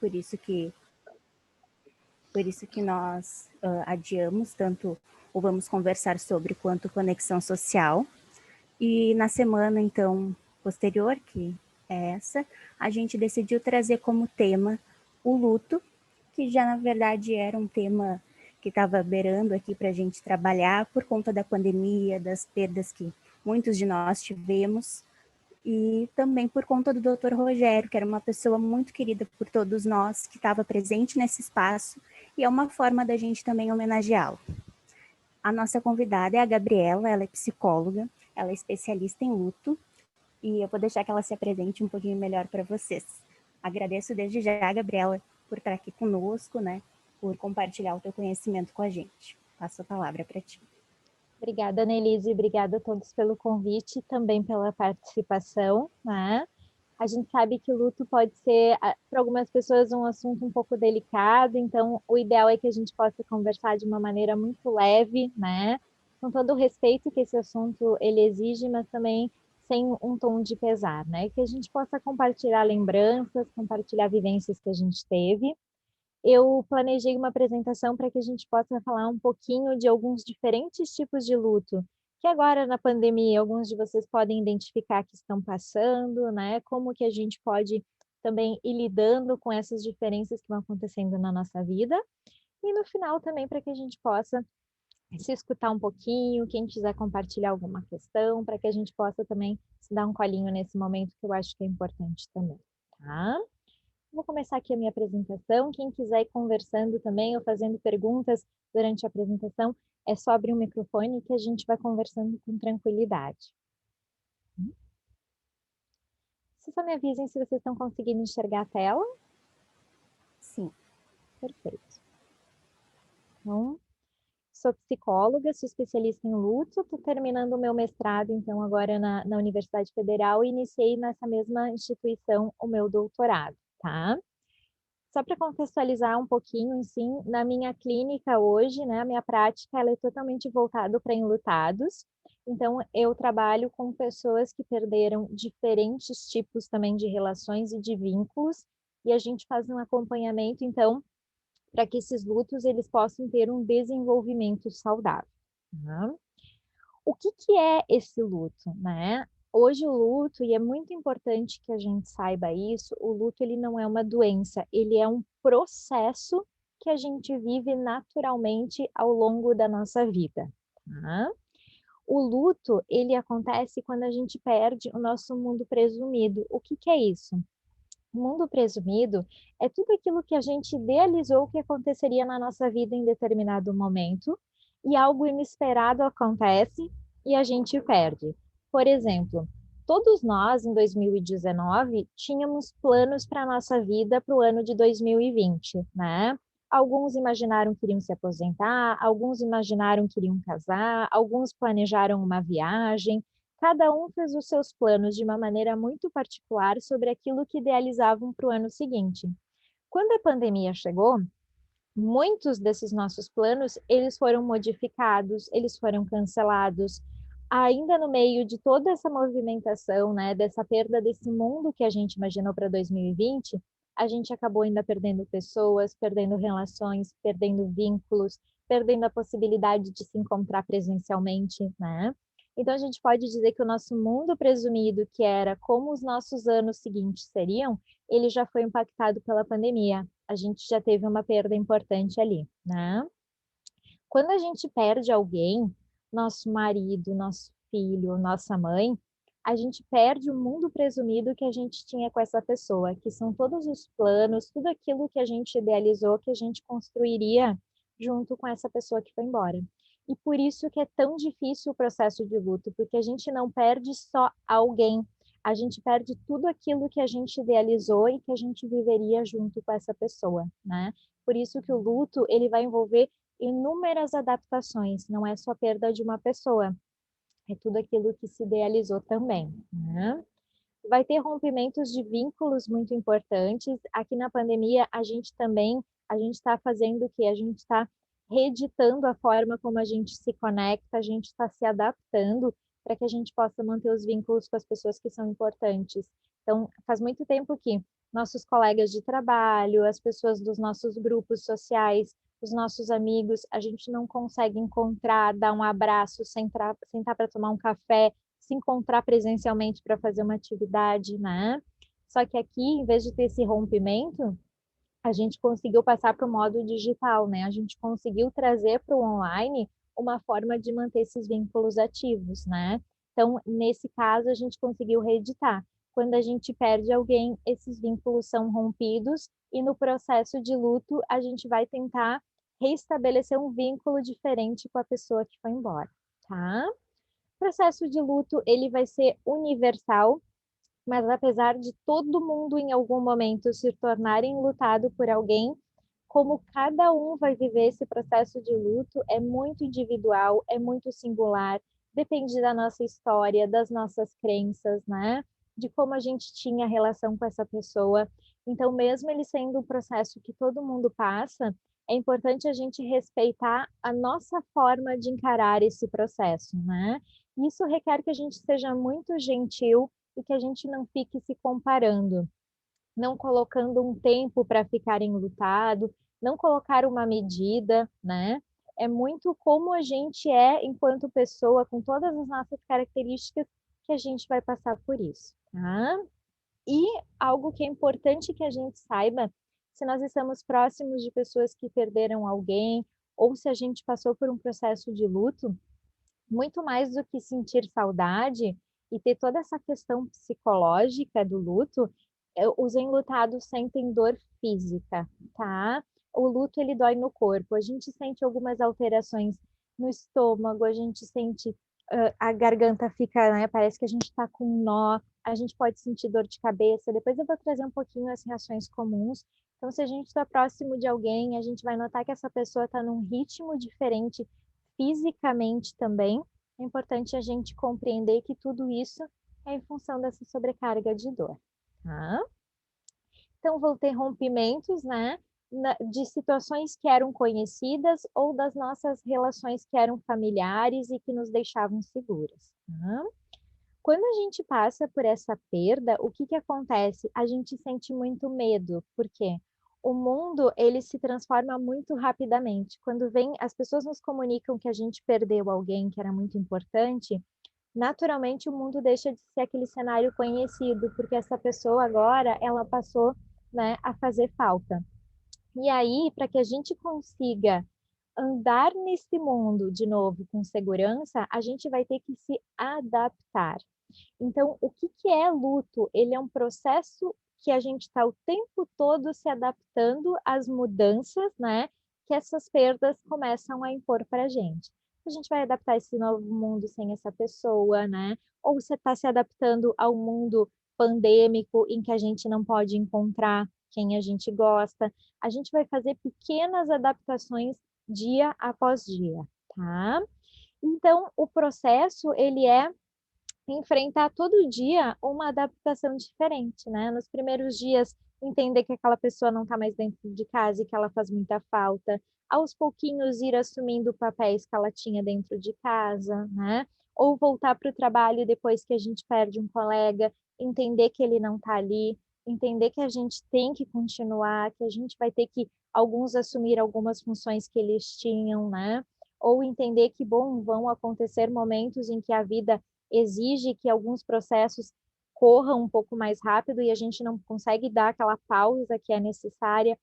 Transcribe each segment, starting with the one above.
por isso que nós adiamos tanto ou vamos conversar sobre quanto conexão social. E na semana, então, posterior, que é essa, a gente decidiu trazer como tema o luto, que já na verdade era um tema que estava beirando aqui para a gente trabalhar por conta da pandemia, das perdas que muitos de nós tivemos, e também por conta do Dr. Rogério, que era uma pessoa muito querida por todos nós, que estava presente nesse espaço, e é uma forma da gente também homenageá-lo. A nossa convidada é a Gabriela, ela é psicóloga, ela é especialista em luto, e eu vou deixar que ela se apresente um pouquinho melhor para vocês. Agradeço desde já, Gabriela, por estar aqui conosco, né, por compartilhar o teu conhecimento com a gente. Passo a palavra para ti. Obrigada, Annelise, obrigada a todos pelo convite e também pela participação, né? A gente sabe que o luto pode ser, para algumas pessoas, um assunto um pouco delicado, então o ideal é que a gente possa conversar de uma maneira muito leve, né? Com todo o respeito que esse assunto ele exige, mas também sem um tom de pesar, né? Que a gente possa compartilhar lembranças, compartilhar vivências que a gente teve. Eu planejei uma apresentação para que a gente possa falar um pouquinho de alguns diferentes tipos de luto, que agora na pandemia alguns de vocês podem identificar que estão passando, né? Como que a gente pode também ir lidando com essas diferenças que vão acontecendo na nossa vida. E no final também para que a gente possa se escutar um pouquinho, quem quiser compartilhar alguma questão, para que a gente possa também se dar um colinho nesse momento que eu acho que é importante também, tá? Vou começar aqui a minha apresentação. Quem quiser ir conversando também ou fazendo perguntas durante a apresentação, é só abrir o microfone que a gente vai conversando com tranquilidade. Vocês só me avisem se vocês estão conseguindo enxergar a tela. Sim. Perfeito. Então, sou psicóloga, sou especialista em luto, estou terminando o meu mestrado, então, agora na Universidade Federal e iniciei nessa mesma instituição o meu doutorado, tá? Só para contextualizar um pouquinho, assim, na minha clínica hoje, né, a minha prática ela é totalmente voltada para enlutados. Então, eu trabalho com pessoas que perderam diferentes tipos também de relações e de vínculos, e a gente faz um acompanhamento, então, para que esses lutos eles possam ter um desenvolvimento saudável. Tá? O que é esse luto, né? Hoje o luto, e é muito importante que a gente saiba isso, o luto ele não é uma doença, ele é um processo que a gente vive naturalmente ao longo da nossa vida. Tá? O luto, ele acontece quando a gente perde o nosso mundo presumido. O que é isso? O mundo presumido é tudo aquilo que a gente idealizou que aconteceria na nossa vida em determinado momento, e algo inesperado acontece e a gente perde. Por exemplo, todos nós em 2019 tínhamos planos para a nossa vida para o ano de 2020, né? Alguns imaginaram que iriam se aposentar, alguns imaginaram que iriam casar, alguns planejaram uma viagem, cada um fez os seus planos de uma maneira muito particular sobre aquilo que idealizavam para o ano seguinte. Quando a pandemia chegou, muitos desses nossos planos, eles foram modificados, eles foram cancelados. Ainda no meio de toda essa movimentação, né, dessa perda desse mundo que a gente imaginou para 2020, a gente acabou ainda perdendo pessoas, perdendo relações, perdendo vínculos, perdendo a possibilidade de se encontrar presencialmente, né? Então a gente pode dizer que o nosso mundo presumido, que era como os nossos anos seguintes seriam, ele já foi impactado pela pandemia. A gente já teve uma perda importante ali, né? Quando a gente perde alguém, nosso marido, nosso filho, nossa mãe, a gente perde o mundo presumido que a gente tinha com essa pessoa, que são todos os planos, tudo aquilo que a gente idealizou, que a gente construiria junto com essa pessoa que foi embora. E por isso que é tão difícil o processo de luto, porque a gente não perde só alguém, a gente perde tudo aquilo que a gente idealizou e que a gente viveria junto com essa pessoa, né? Por isso que o luto, ele vai envolver inúmeras adaptações, não é só perda de uma pessoa, é tudo aquilo que se idealizou também, né? Vai ter rompimentos de vínculos muito importantes. Aqui na pandemia, a gente está fazendo o quê? A gente está reeditando a forma como a gente se conecta, a gente está se adaptando para que a gente possa manter os vínculos com as pessoas que são importantes. Então, faz muito tempo que nossos colegas de trabalho, as pessoas dos nossos grupos sociais, os nossos amigos, a gente não consegue encontrar, dar um abraço, sentar para tomar um café, se encontrar presencialmente para fazer uma atividade, né? Só que aqui, em vez de ter esse rompimento, a gente conseguiu passar para o modo digital, né? A gente conseguiu trazer para o online uma forma de manter esses vínculos ativos, né? Então, nesse caso, a gente conseguiu reeditar. Quando a gente perde alguém, esses vínculos são rompidos e no processo de luto, a gente vai tentar restabelecer um vínculo diferente com a pessoa que foi embora, tá? O processo de luto, ele vai ser universal, mas apesar de todo mundo em algum momento se tornar enlutado por alguém, como cada um vai viver esse processo de luto é muito individual, é muito singular, depende da nossa história, das nossas crenças, né? De como a gente tinha relação com essa pessoa. Então, mesmo ele sendo um processo que todo mundo passa, é importante a gente respeitar a nossa forma de encarar esse processo, né? Isso requer que a gente seja muito gentil e que a gente não fique se comparando, não colocando um tempo para ficar enlutado, não colocar uma medida, né? É muito como a gente é enquanto pessoa, com todas as nossas características, que a gente vai passar por isso, tá? E algo que é importante que a gente saiba, se nós estamos próximos de pessoas que perderam alguém, ou se a gente passou por um processo de luto, muito mais do que sentir saudade e ter toda essa questão psicológica do luto, os enlutados sentem dor física, tá? O luto ele dói no corpo, a gente sente algumas alterações no estômago, a gente sente a garganta fica, né, parece que a gente está com um nó, a gente pode sentir dor de cabeça. Depois eu vou trazer um pouquinho as reações comuns. Então, se a gente está próximo de alguém, a gente vai notar que essa pessoa está num ritmo diferente fisicamente também. É importante a gente compreender que tudo isso é em função dessa sobrecarga de dor, tá? Então, vou ter rompimentos, né, de situações que eram conhecidas ou das nossas relações que eram familiares e que nos deixavam seguras, tá? Quando a gente passa por essa perda, o que que acontece? A gente sente muito medo, porque o mundo, ele se transforma muito rapidamente. Quando vem, as pessoas nos comunicam que a gente perdeu alguém que era muito importante, naturalmente o mundo deixa de ser aquele cenário conhecido, porque essa pessoa agora, ela passou, né, a fazer falta. E aí, para que a gente consiga andar nesse mundo de novo com segurança, a gente vai ter que se adaptar. Então, o que que é luto? Ele é um processo que a gente está o tempo todo se adaptando às mudanças, né, que essas perdas começam a impor para a gente. A gente vai adaptar esse novo mundo sem essa pessoa, né? Ou você está se adaptando ao mundo pandêmico em que a gente não pode encontrar quem a gente gosta. A gente vai fazer pequenas adaptações dia após dia, tá? Então, o processo, ele é enfrentar todo dia uma adaptação diferente, né? Nos primeiros dias, entender que aquela pessoa não está mais dentro de casa e que ela faz muita falta. Aos pouquinhos, ir assumindo papéis que ela tinha dentro de casa, né? Ou voltar para o trabalho depois que a gente perde um colega, entender que ele não está ali, entender que a gente tem que continuar, que a gente vai ter que, alguns, assumir algumas funções que eles tinham, né? Ou entender que, bom, vão acontecer momentos em que a vida exige que alguns processos corram um pouco mais rápido e a gente não consegue dar aquela pausa que é necessária.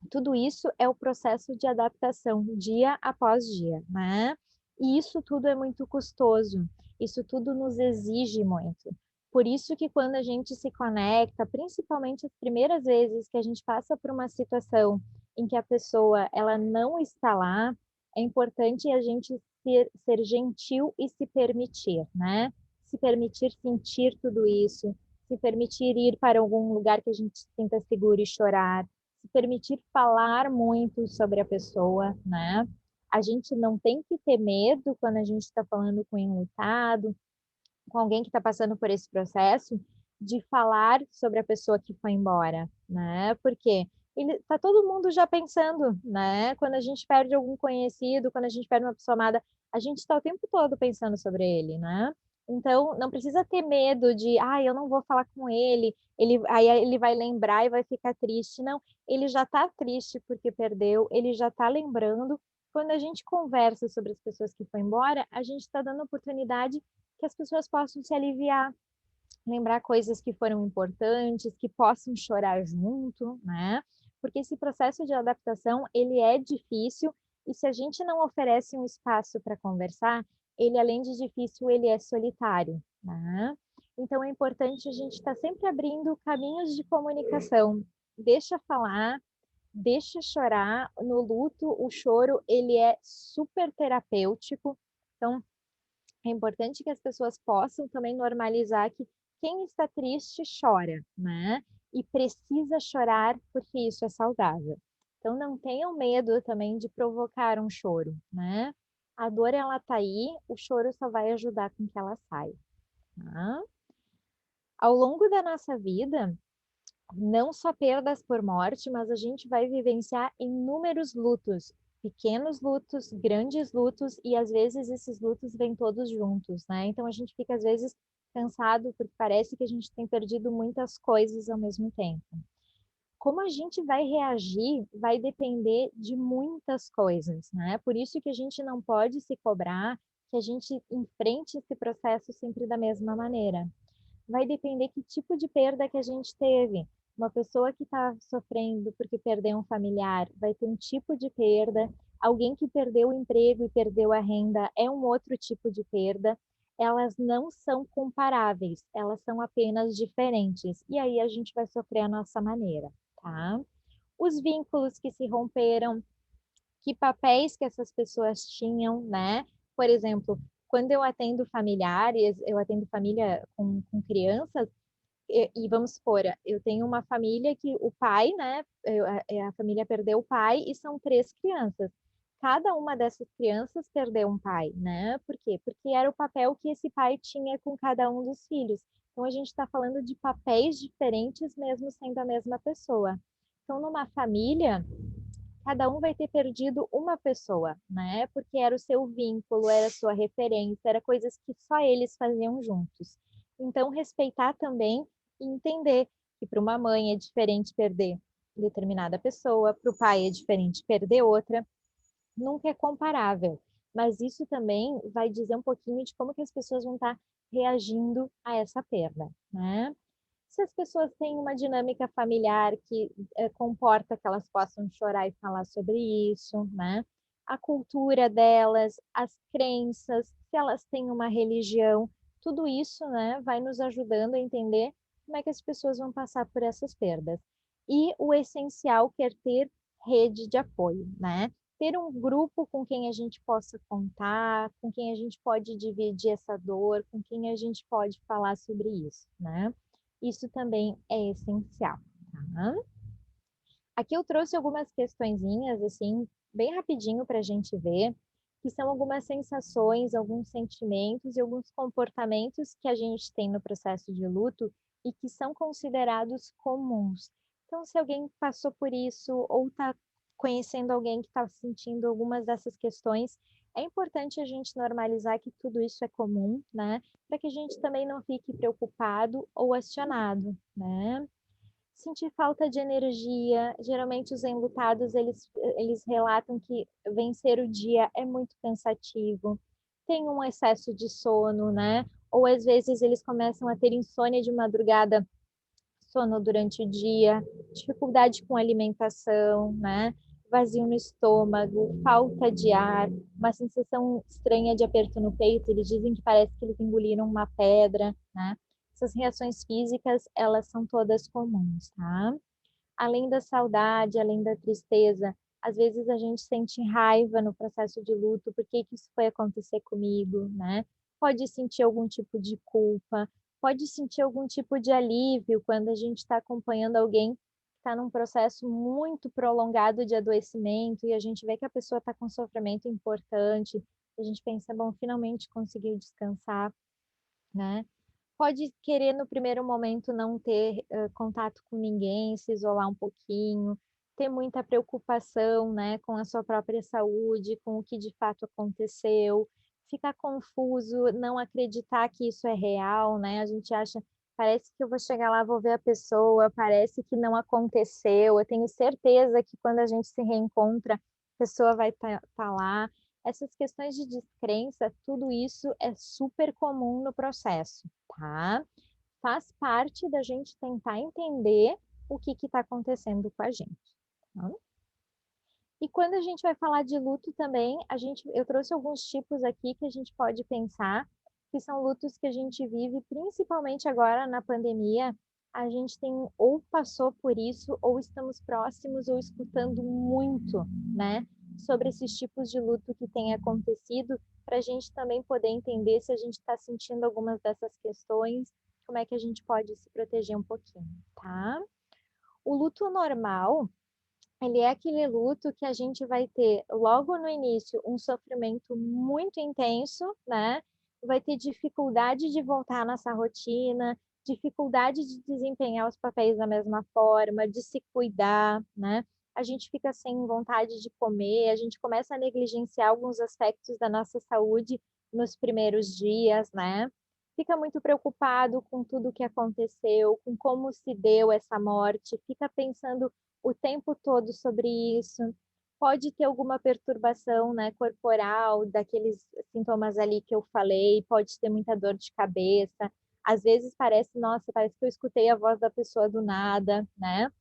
Tudo isso é o processo de adaptação, dia após dia, né? E isso tudo é muito custoso, isso tudo nos exige muito. Por isso que quando a gente se conecta, principalmente as primeiras vezes que a gente passa por uma situação em que a pessoa ela não está lá, é importante a gente ser gentil e se permitir, né? Se permitir sentir tudo isso, se permitir ir para algum lugar que a gente se sinta seguro e chorar, se permitir falar muito sobre a pessoa, né? A gente não tem que ter medo quando a gente está falando com um enlutado, com alguém que está passando por esse processo, de falar sobre a pessoa que foi embora, né? Porque ele tá todo mundo já pensando, né? Quando a gente perde algum conhecido, quando a gente perde uma pessoa amada, a gente está o tempo todo pensando sobre ele, né? Então, não precisa ter medo de: "Ah, eu não vou falar com ele, aí ele vai lembrar e vai ficar triste". Não, ele já está triste porque perdeu, ele já está lembrando. Quando a gente conversa sobre as pessoas que foram embora, a gente está dando oportunidade que as pessoas possam se aliviar, lembrar coisas que foram importantes, que possam chorar junto, né. Porque esse processo de adaptação, ele é difícil, e se a gente não oferece um espaço para conversar, ele além de difícil, ele é solitário, né. Então é importante a gente estar sempre abrindo caminhos de comunicação. Deixa falar, deixa chorar. No luto, o choro, ele é super terapêutico, então é importante que as pessoas possam também normalizar que quem está triste chora, né? E precisa chorar porque isso é saudável. Então não tenham medo também de provocar um choro, né? A dor ela tá aí, o choro só vai ajudar com que ela saia, tá? Ao longo da nossa vida, não só perdas por morte, mas a gente vai vivenciar inúmeros lutos, pequenos lutos, grandes lutos, e às vezes esses lutos vêm todos juntos, né? Então a gente fica às vezes cansado porque parece que a gente tem perdido muitas coisas ao mesmo tempo. Como a gente vai reagir vai depender de muitas coisas, né? Por isso que a gente não pode se cobrar que a gente enfrente esse processo sempre da mesma maneira. Vai depender que tipo de perda que a gente teve. Uma pessoa que está sofrendo porque perdeu um familiar vai ter um tipo de perda, alguém que perdeu o emprego e perdeu a renda é um outro tipo de perda. Elas não são comparáveis, elas são apenas diferentes. E aí a gente vai sofrer a nossa maneira, tá? Os vínculos que se romperam, que papéis que essas pessoas tinham, né? Por exemplo, quando eu atendo familiares, eu atendo família com crianças, e vamos supor, eu tenho uma família que o pai, né, a família perdeu o pai e são 3 crianças. Cada uma dessas crianças perdeu um pai, né? Por quê? Porque era o papel que esse pai tinha com cada um dos filhos. Então a gente está falando de papéis diferentes, mesmo sendo a mesma pessoa. Então, numa família, cada um vai ter perdido uma pessoa, né? Porque era o seu vínculo, era a sua referência, era coisas que só eles faziam juntos. Então, respeitar também e entender que para uma mãe é diferente perder determinada pessoa, para o pai é diferente perder outra, nunca é comparável. Mas isso também vai dizer um pouquinho de como que as pessoas vão estar reagindo a essa perda, né? Se as pessoas têm uma dinâmica familiar que comporta que elas possam chorar e falar sobre isso, né? A cultura delas, as crenças, se elas têm uma religião, tudo isso, né, vai nos ajudando a entender como é que as pessoas vão passar por essas perdas. E o essencial que é ter rede de apoio, né? Ter um grupo com quem a gente possa contar, com quem a gente pode dividir essa dor, com quem a gente pode falar sobre isso, né? Isso também é essencial, tá? Aqui eu trouxe algumas questõezinhas, assim, bem rapidinho para a gente ver, que são algumas sensações, alguns sentimentos e alguns comportamentos que a gente tem no processo de luto e que são considerados comuns. Então, se alguém passou por isso ou está conhecendo alguém que está sentindo algumas dessas questões, é importante a gente normalizar que tudo isso é comum, né? Para que a gente também não fique preocupado ou acionado, né? Sentir falta de energia, geralmente os enlutados eles relatam que vencer o dia é muito cansativo, tem um excesso de sono, né, ou às vezes eles começam a ter insônia de madrugada, sono durante o dia, dificuldade com alimentação, né, vazio no estômago, falta de ar, uma sensação estranha de aperto no peito, eles dizem que parece que eles engoliram uma pedra, né. Essas reações físicas, elas são todas comuns, tá? Além da saudade, além da tristeza, às vezes a gente sente raiva no processo de luto, por que que isso foi acontecer comigo, né? Pode sentir algum tipo de culpa, pode sentir algum tipo de alívio quando a gente está acompanhando alguém que está num processo muito prolongado de adoecimento e a gente vê que a pessoa está com sofrimento importante, a gente pensa, bom, finalmente conseguiu descansar, né? Pode querer no primeiro momento não ter, contato com ninguém, se isolar um pouquinho, ter muita preocupação, né, com a sua própria saúde, com o que de fato aconteceu. ficar confuso, não acreditar que isso é real, né? A gente acha, parece que eu vou chegar lá, vou ver a pessoa, parece que não aconteceu. Eu tenho certeza que quando a gente se reencontra, a pessoa vai estar lá. Essas questões de descrença, tudo isso é super comum no processo, tá? Faz parte da gente tentar entender o que está acontecendo com a gente. Tá? E quando a gente vai falar de luto também, eu trouxe alguns tipos aqui que a gente pode pensar, que são lutos que a gente vive, principalmente agora na pandemia. A gente tem ou passou por isso, ou estamos próximos, ou escutando muito, né, sobre esses tipos de luto que tem acontecido, para a gente também poder entender se a gente está sentindo algumas dessas questões, como é que a gente pode se proteger um pouquinho, tá? O luto normal, ele é aquele luto que a gente vai ter logo no início um sofrimento muito intenso, né? Vai ter dificuldade de voltar à nossa rotina, dificuldade de desempenhar os papéis da mesma forma, de se cuidar, né? A gente fica sem vontade de comer, a gente começa a negligenciar alguns aspectos da nossa saúde nos primeiros dias, né? Fica muito preocupado com tudo o que aconteceu, com como se deu essa morte, fica pensando o tempo todo sobre isso. Pode ter alguma perturbação, né, corporal, daqueles sintomas ali que eu falei, pode ter muita dor de cabeça. Às vezes parece, nossa, parece que eu escutei a voz da pessoa do nada, né?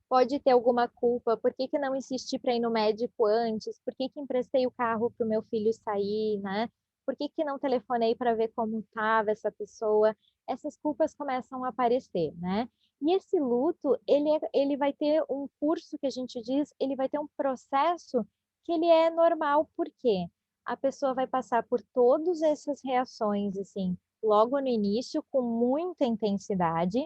Pode ter alguma culpa, por que que não insisti para ir no médico antes? Por que que emprestei o carro para o meu filho sair, né? Por que que não telefonei para ver como estava essa pessoa? Essas culpas começam a aparecer, né? E esse luto, ele vai ter um curso que a gente diz, ele vai ter um processo que ele é normal, por quê? A pessoa vai passar por todas essas reações, assim, logo no início, com muita intensidade,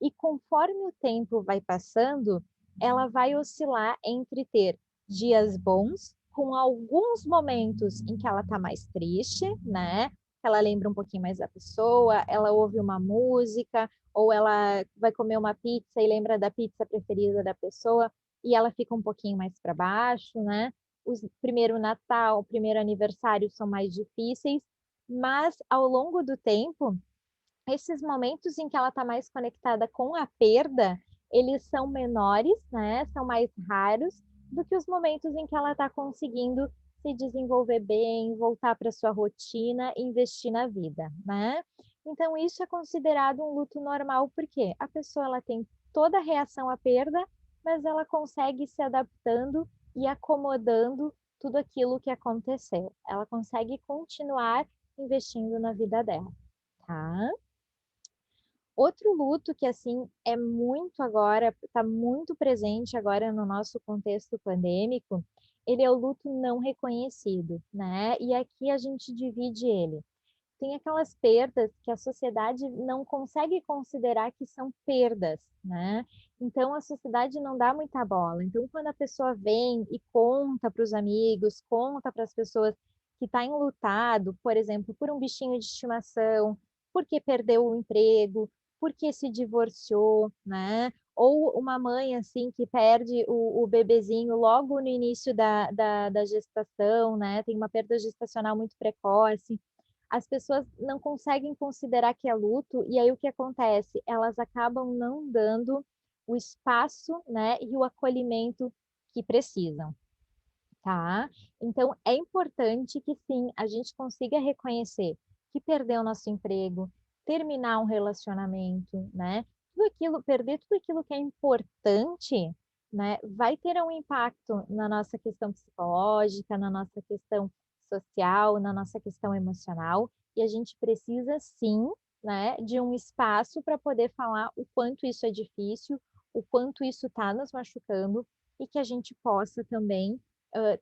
e conforme o tempo vai passando, ela vai oscilar entre ter dias bons, com alguns momentos em que ela está mais triste, né? Ela lembra um pouquinho mais da pessoa, ela ouve uma música, ou ela vai comer uma pizza e lembra da pizza preferida da pessoa, e ela fica um pouquinho mais para baixo, né? O primeiro Natal, o primeiro aniversário são mais difíceis, mas ao longo do tempo, esses momentos em que ela está mais conectada com a perda, eles são menores, né? São mais raros do que os momentos em que ela está conseguindo se desenvolver bem, voltar para sua rotina, investir na vida, né? Então isso é considerado um luto normal porque a pessoa ela tem toda a reação à perda, mas ela consegue se adaptando e acomodando tudo aquilo que aconteceu. Ela consegue continuar investindo na vida dela, tá? Outro luto que, assim, é muito agora, está muito presente agora no nosso contexto pandêmico, ele é o luto não reconhecido, né? E aqui a gente divide ele. Tem aquelas perdas que a sociedade não consegue considerar que são perdas, né? Então a sociedade não dá muita bola. Então quando a pessoa vem e conta para os amigos, conta para as pessoas que está enlutado, por exemplo, por um bichinho de estimação, porque perdeu o emprego, porque se divorciou, né? Ou uma mãe assim que perde o bebezinho logo no início da gestação, né? Tem uma perda gestacional muito precoce, as pessoas não conseguem considerar que é luto, e aí o que acontece? Elas acabam não dando o espaço, né, e o acolhimento que precisam, tá? Então é importante que sim, a gente consiga reconhecer que perdeu nosso emprego, terminar um relacionamento, né? Tudo aquilo, perder tudo aquilo que é importante, né, vai ter um impacto na nossa questão psicológica, na nossa questão social, na nossa questão emocional, e a gente precisa sim, né, de um espaço para poder falar o quanto isso é difícil, o quanto isso está nos machucando, e que a gente possa também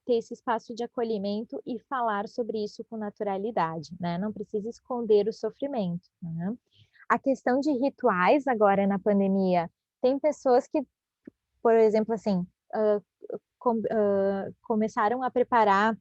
ter esse espaço de acolhimento e falar sobre isso com naturalidade, né? Não precisa esconder o sofrimento, né? A questão de rituais agora na pandemia, tem pessoas que, por exemplo, assim, começaram a preparar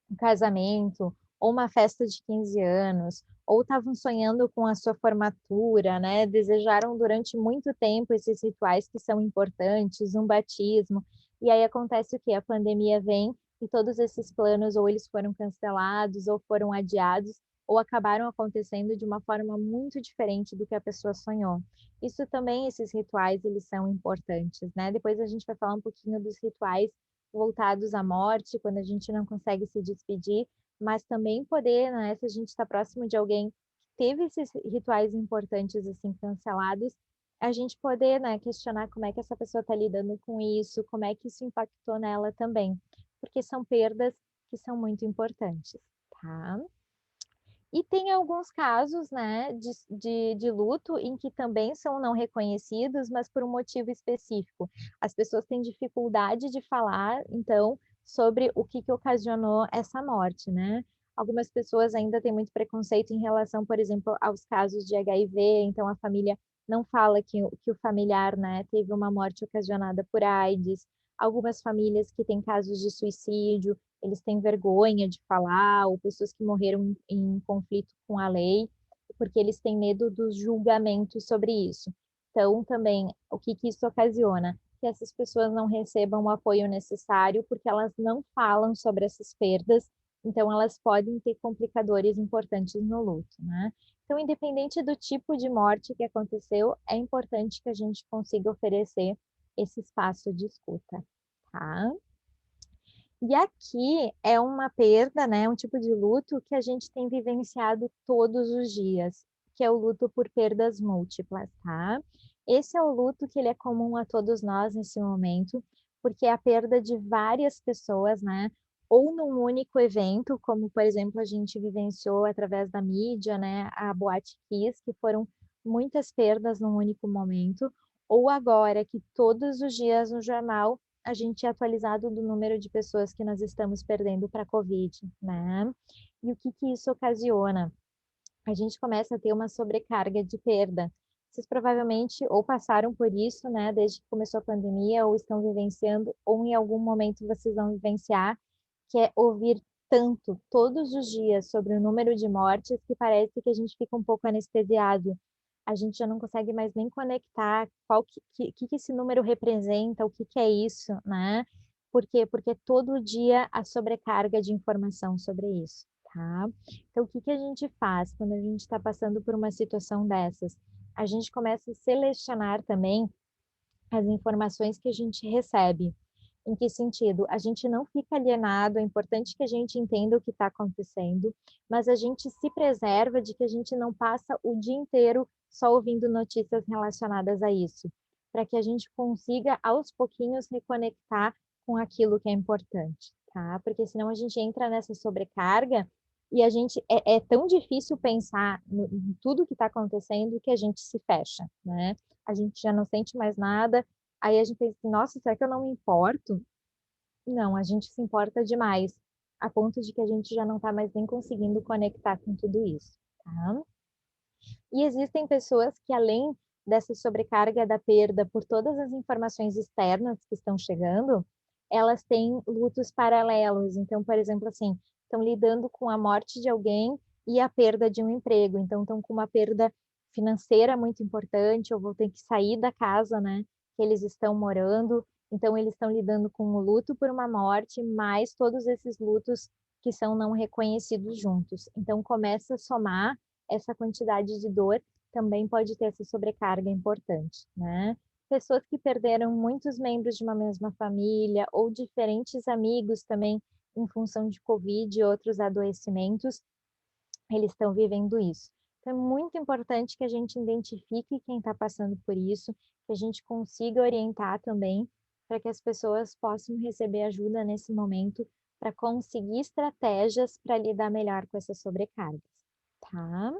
um casamento, ou uma festa de 15 anos, ou estavam sonhando com a sua formatura, né? Desejaram durante muito tempo esses rituais que são importantes, um batismo, e aí acontece o quê? A pandemia vem, e todos esses planos ou eles foram cancelados ou foram adiados ou acabaram acontecendo de uma forma muito diferente do que a pessoa sonhou. Isso também, esses rituais, eles são importantes, né? Depois a gente vai falar um pouquinho dos rituais voltados à morte, quando a gente não consegue se despedir, mas também poder, né, se a gente está próximo de alguém que teve esses rituais importantes assim cancelados, a gente poder, né, questionar como é que essa pessoa está lidando com isso, como é que isso impactou nela também, porque são perdas que são muito importantes, tá? E tem alguns casos, né, de luto em que também são não reconhecidos, mas por um motivo específico. As pessoas têm dificuldade de falar, então, sobre o que ocasionou essa morte, né. Algumas pessoas ainda têm muito preconceito em relação, por exemplo, aos casos de HIV, então a família não fala que o familiar, né, teve uma morte ocasionada por AIDS. Algumas famílias que têm casos de suicídio, eles têm vergonha de falar, ou pessoas que morreram em conflito com a lei, porque eles têm medo dos julgamentos sobre isso. Então, também, o que isso ocasiona? Que essas pessoas não recebam o apoio necessário, porque elas não falam sobre essas perdas, então elas podem ter complicadores importantes no luto, né? Então, independente do tipo de morte que aconteceu, é importante que a gente consiga oferecer esse espaço de escuta, tá? E aqui é uma perda, né, um tipo de luto que a gente tem vivenciado todos os dias, que é o luto por perdas múltiplas, tá? Esse é o luto que ele é comum a todos nós nesse momento, porque é a perda de várias pessoas, né? Ou num único evento, como por exemplo a gente vivenciou através da mídia, né, a Boate Kiss, que foram muitas perdas num único momento, ou agora que todos os dias no jornal a gente é atualizado do número de pessoas que nós estamos perdendo para a Covid, né? E o que isso ocasiona? A gente começa a ter uma sobrecarga de perda. Vocês provavelmente ou passaram por isso, né, desde que começou a pandemia, ou estão vivenciando, ou em algum momento vocês vão vivenciar, que é ouvir tanto, todos os dias, sobre o número de mortes, que parece que a gente fica um pouco anestesiado. A gente já não consegue mais nem conectar qual que esse número representa, o que é isso, né? Por quê? Porque todo dia a sobrecarga de informação sobre isso, tá? Então, o que a gente faz quando a gente está passando por uma situação dessas? A gente começa a selecionar também as informações que a gente recebe. Em que sentido? A gente não fica alienado, é importante que a gente entenda o que está acontecendo, mas a gente se preserva de que a gente não passa o dia inteiro só ouvindo notícias relacionadas a isso, para que a gente consiga, aos pouquinhos, reconectar com aquilo que é importante, tá? Porque senão a gente entra nessa sobrecarga e a gente é tão difícil pensar em tudo que está acontecendo que a gente se fecha, né? A gente já não sente mais nada. Aí a gente pensa assim: "Nossa, será que eu não me importo?". Não, a gente se importa demais, a ponto de que a gente já não está mais nem conseguindo conectar com tudo isso, tá. E existem pessoas que além dessa sobrecarga da perda por todas as informações externas que estão chegando, elas têm lutos paralelos. Então, por exemplo, assim, estão lidando com a morte de alguém e a perda de um emprego, então estão com uma perda financeira muito importante, ou vão ter que sair da casa, né, que eles estão morando, então eles estão lidando com o luto por uma morte, mais todos esses lutos que são não reconhecidos juntos. Então começa a somar essa quantidade de dor, também pode ter essa sobrecarga importante, né. Pessoas que perderam muitos membros de uma mesma família ou diferentes amigos também em função de covid e outros adoecimentos, eles estão vivendo isso. Então é muito importante que a gente identifique quem está passando por isso, que a gente consiga orientar também, para que as pessoas possam receber ajuda nesse momento, para conseguir estratégias para lidar melhor com essas sobrecargas, tá.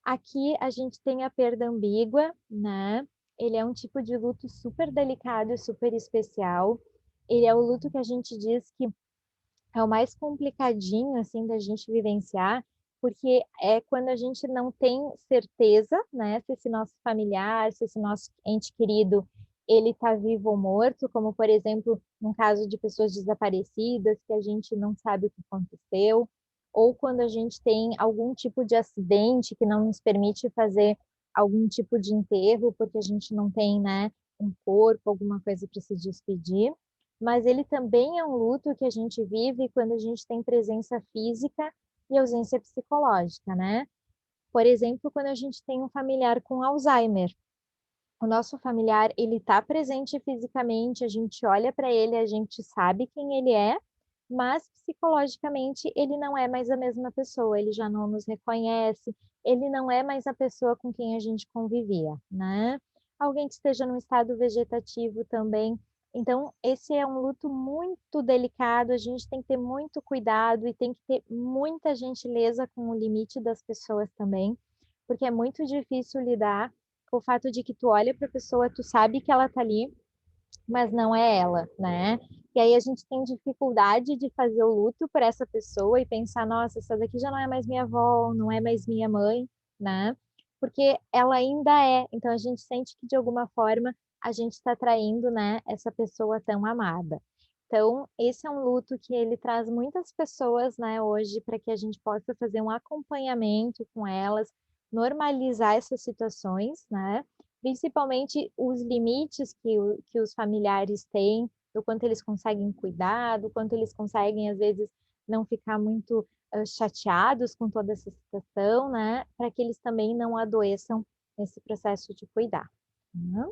Aqui a gente tem a perda ambígua, né, ele é um tipo de luto super delicado e super especial. Ele é o luto que a gente diz que é o mais complicadinho, assim, da gente vivenciar, porque é quando a gente não tem certeza, né, se esse nosso familiar, se esse nosso ente querido, ele está vivo ou morto, como, por exemplo, num caso de pessoas desaparecidas, que a gente não sabe o que aconteceu, ou quando a gente tem algum tipo de acidente que não nos permite fazer algum tipo de enterro, porque a gente não tem, né, um corpo, alguma coisa para se despedir. mas ele também é um luto que a gente vive quando a gente tem presença física e ausência psicológica, né? Por exemplo, quando a gente tem um familiar com Alzheimer, o nosso familiar, ele está presente fisicamente, a gente olha para ele, a gente sabe quem ele é, mas psicologicamente ele não é mais a mesma pessoa, ele já não nos reconhece, ele não é mais a pessoa com quem a gente convivia, né? Alguém que esteja num estado vegetativo também. Então, esse é um luto muito delicado, a gente tem que ter muito cuidado e tem que ter muita gentileza com o limite das pessoas também, porque é muito difícil lidar com o fato de que tu olha para a pessoa, tu sabe que ela tá ali, mas não é ela, né? E aí a gente tem dificuldade de fazer o luto por essa pessoa e pensar, nossa, essa daqui já não é mais minha avó, não é mais minha mãe, né? Porque ela ainda é. Então a gente sente que de alguma forma a gente está traindo, né, essa pessoa tão amada. Então, esse é um luto que ele traz muitas pessoas, né, hoje, para que a gente possa fazer um acompanhamento com elas, normalizar essas situações, né? Principalmente os limites que os familiares têm, do quanto eles conseguem cuidar, do quanto eles conseguem, às vezes, não ficar muito chateados com toda essa situação, né? Para que eles também não adoeçam nesse processo de cuidar. Né?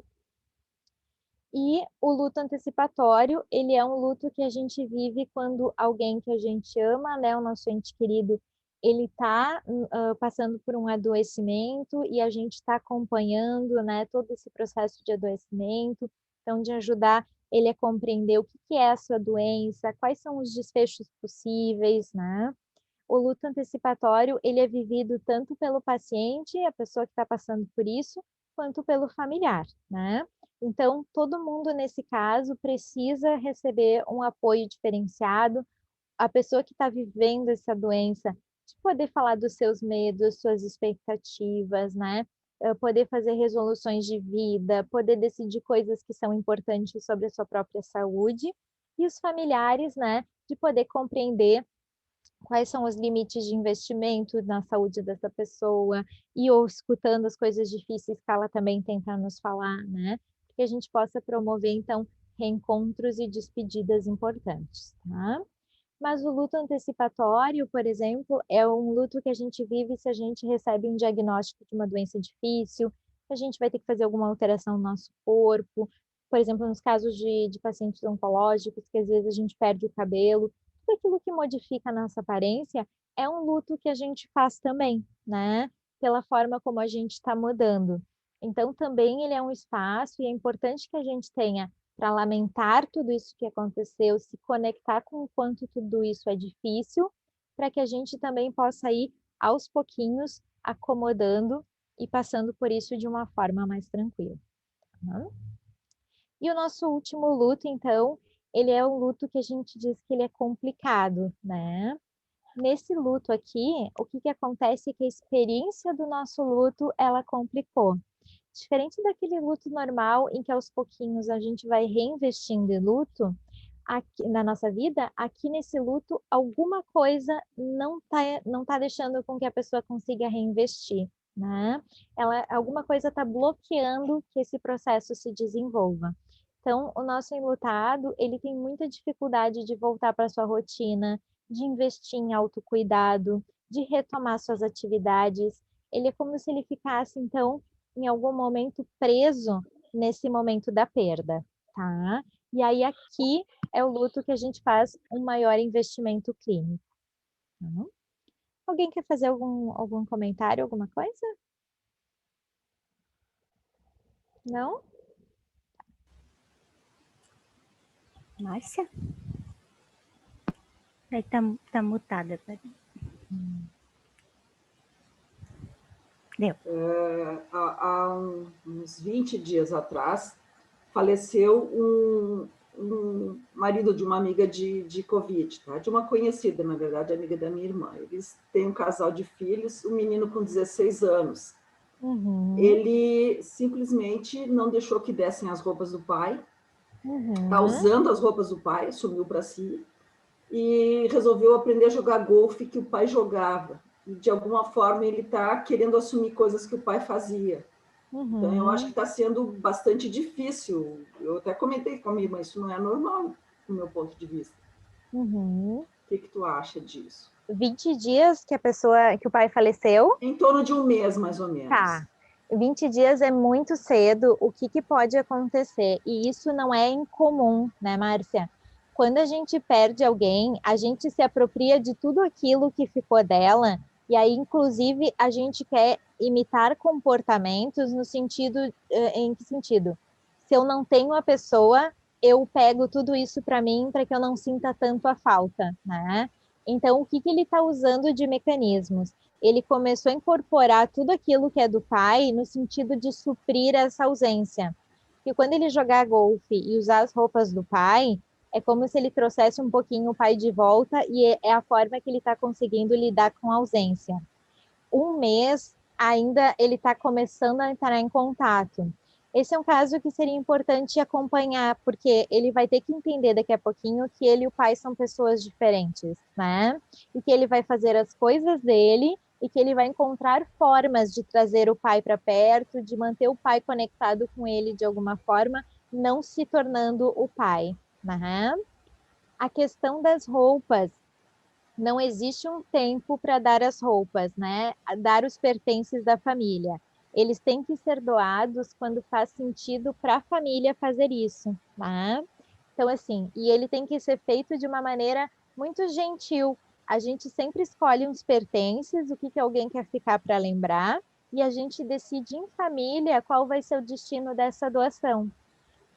E o luto antecipatório, ele é um luto que a gente vive quando alguém que a gente ama, né, o nosso ente querido, ele está passando por um adoecimento e a gente está acompanhando, né, todo esse processo de adoecimento, então de ajudar ele a compreender o que que é a sua doença, quais são os desfechos possíveis, né? O luto antecipatório, ele é vivido tanto pelo paciente, a pessoa que está passando por isso, quanto pelo familiar, né? Então, todo mundo nesse caso precisa receber um apoio diferenciado. A pessoa que está vivendo essa doença, de poder falar dos seus medos, suas expectativas, né? Poder fazer resoluções de vida, poder decidir coisas que são importantes sobre a sua própria saúde. E os familiares, né? De poder compreender quais são os limites de investimento na saúde dessa pessoa, e ou escutando as coisas difíceis que ela também tem para nos falar, né? Que a gente possa promover, então, reencontros e despedidas importantes, tá? Mas o luto antecipatório, por exemplo, é um luto que a gente vive se a gente recebe um diagnóstico de uma doença difícil, a gente vai ter que fazer alguma alteração no nosso corpo, por exemplo, nos casos de pacientes oncológicos, que às vezes a gente perde o cabelo, tudo aquilo que modifica a nossa aparência é um luto que a gente faz também, né? Pela forma como a gente está mudando. Então, também ele é um espaço e é importante que a gente tenha para lamentar tudo isso que aconteceu, se conectar com o quanto tudo isso é difícil, para que a gente também possa ir aos pouquinhos acomodando e passando por isso de uma forma mais tranquila. Tá? E o nosso último luto, então, ele é um luto que a gente diz que ele é complicado, né? Nesse luto aqui, o que que acontece é que a experiência do nosso luto, ela complicou. Diferente daquele luto normal, em que aos pouquinhos a gente vai reinvestindo em luto, aqui, na nossa vida, aqui nesse luto, alguma coisa não tá deixando com que a pessoa consiga reinvestir, né? Alguma coisa está bloqueando que esse processo se desenvolva. Então, o nosso enlutado, ele tem muita dificuldade de voltar para sua rotina, de investir em autocuidado, de retomar suas atividades. Ele é como se ele ficasse, então, em algum momento preso nesse momento da perda, tá? E aí aqui é o luto que a gente faz um maior investimento clínico. Tá? Alguém quer fazer algum comentário, alguma coisa? Não? Márcia? Aí tá mutada. Peraí. Deu. Há uns 20 dias atrás, faleceu um marido de uma amiga de Covid, tá? De uma conhecida, na verdade, amiga da minha irmã. Eles têm um casal de filhos, um menino com 16 anos. Ele simplesmente não deixou que dessem as roupas do pai, tá usando as roupas do pai, assumiu para si, e resolveu aprender a jogar golfe que o pai jogava. E, de alguma forma, ele está querendo assumir coisas que o pai fazia. Então, eu acho que está sendo bastante difícil. Eu até comentei com a minha irmã, isso não é normal. no meu ponto de vista. Uhum. O que tu acha disso? 20 dias que que o pai faleceu? Em torno de um mês, mais ou menos. Tá. 20 dias é muito cedo. O que pode acontecer? E isso não é incomum, né, Márcia? Quando a gente perde alguém, a gente se apropria de tudo aquilo que ficou dela, e aí, inclusive, a gente quer imitar comportamentos no sentido, em que sentido? Se eu não tenho a pessoa, eu pego tudo isso para mim para que eu não sinta tanto a falta, né? Então, o que ele está usando de mecanismos? Ele começou a incorporar tudo aquilo que é do pai no sentido de suprir essa ausência. Porque quando ele jogar golfe e usar as roupas do pai, é como se ele trouxesse um pouquinho o pai de volta e é a forma que ele está conseguindo lidar com a ausência. Um mês ainda ele está começando a entrar em contato. Esse é um caso que seria importante acompanhar, porque ele vai ter que entender daqui a pouquinho que ele e o pai são pessoas diferentes, né? E que ele vai fazer as coisas dele e que ele vai encontrar formas de trazer o pai para perto, de manter o pai conectado com ele de alguma forma, não se tornando o pai, né? A questão das roupas, não existe um tempo para dar as roupas, né? Dar os pertences da família. Eles têm que ser doados quando faz sentido para a família fazer isso, tá? Então, assim, e ele tem que ser feito de uma maneira muito gentil. A gente sempre escolhe uns pertences, o que alguém quer ficar para lembrar, e a gente decide em família qual vai ser o destino dessa doação.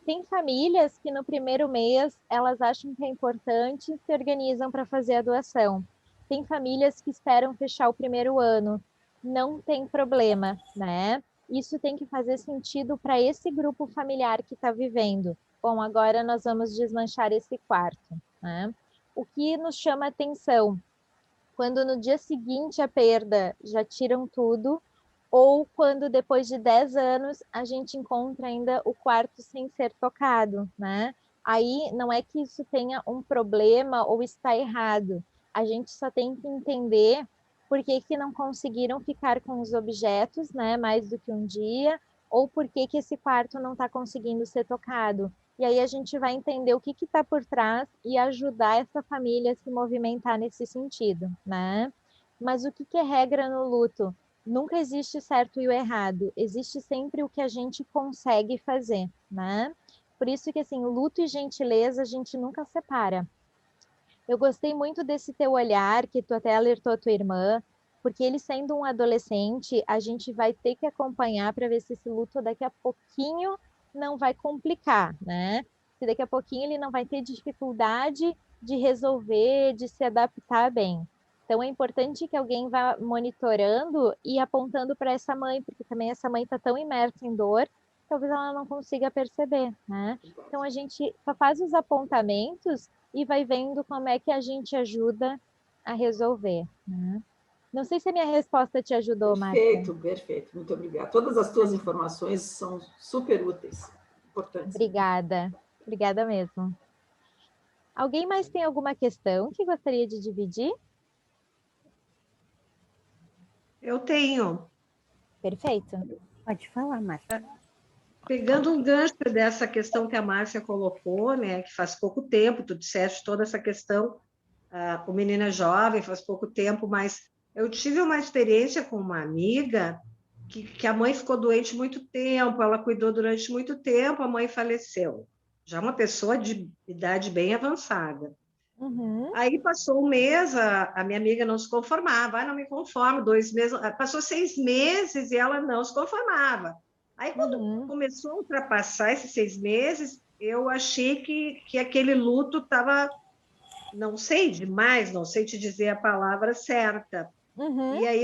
Tem famílias que no primeiro mês elas acham que é importante e se organizam para fazer a doação. Tem famílias que esperam fechar o primeiro ano. Não tem problema, né? Isso tem que fazer sentido para esse grupo familiar que está vivendo. Bom, agora nós vamos desmanchar esse quarto, né? O que nos chama atenção, quando no dia seguinte a perda já tiram tudo, ou quando depois de 10 anos a gente encontra ainda o quarto sem ser tocado, né? Aí não é que isso tenha um problema ou está errado. A gente só tem que entender por que não conseguiram ficar com os objetos, né, mais do que um dia, ou por que esse quarto não está conseguindo ser tocado. E aí a gente vai entender o que está por trás e ajudar essa família a se movimentar nesse sentido, né? Mas o que é regra no luto? Nunca existe certo e o errado, existe sempre o que a gente consegue fazer, né? Por isso que, assim, luto e gentileza a gente nunca separa. Eu gostei muito desse teu olhar, que tu até alertou a tua irmã, porque ele sendo um adolescente, a gente vai ter que acompanhar para ver se esse luto daqui a pouquinho não vai complicar, né? Se daqui a pouquinho ele não vai ter dificuldade de resolver, de se adaptar bem. Então é importante que alguém vá monitorando e apontando para essa mãe, porque também essa mãe está tão imersa em dor, talvez ela não consiga perceber, né? Então a gente só faz os apontamentos e vai vendo como é que a gente ajuda a resolver, né? Não sei se a minha resposta te ajudou, Márcia. Perfeito, perfeito. Muito obrigada. Todas as tuas informações são super úteis, importantes. Obrigada. Obrigada mesmo. Alguém mais tem alguma questão que gostaria de dividir? Eu tenho. Perfeito. Pode falar, Márcia. Pegando um gancho dessa questão que a Márcia colocou, né, que faz pouco tempo, tu disseste toda essa questão, o menino é jovem, faz pouco tempo, mas eu tive uma experiência com uma amiga que a mãe ficou doente muito tempo, ela cuidou durante muito tempo, a mãe faleceu. Já uma pessoa de idade bem avançada. Uhum. Aí passou um mês, a minha amiga não se conformava, não me conformo, 2 meses, passou 6 meses e ela não se conformava. Aí, quando começou a ultrapassar esses 6 meses, eu achei que aquele luto estava, não sei demais, não sei te dizer a palavra certa. Uhum. E aí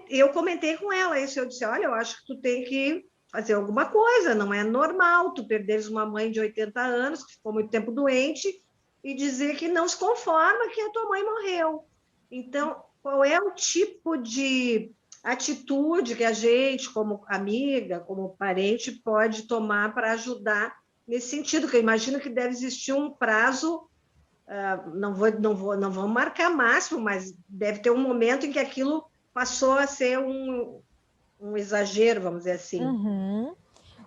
eu comentei com ela isso, eu disse, olha, eu acho que tu tem que fazer alguma coisa, não é normal tu perderes uma mãe de 80 anos, que ficou muito tempo doente, e dizer que não se conforma que a tua mãe morreu. Então, qual é o tipo de atitude que a gente, como amiga, como parente, pode tomar para ajudar nesse sentido? Que eu imagino que deve existir um prazo, não vou marcar máximo, mas deve ter um momento em que aquilo passou a ser um exagero, vamos dizer assim. Uhum.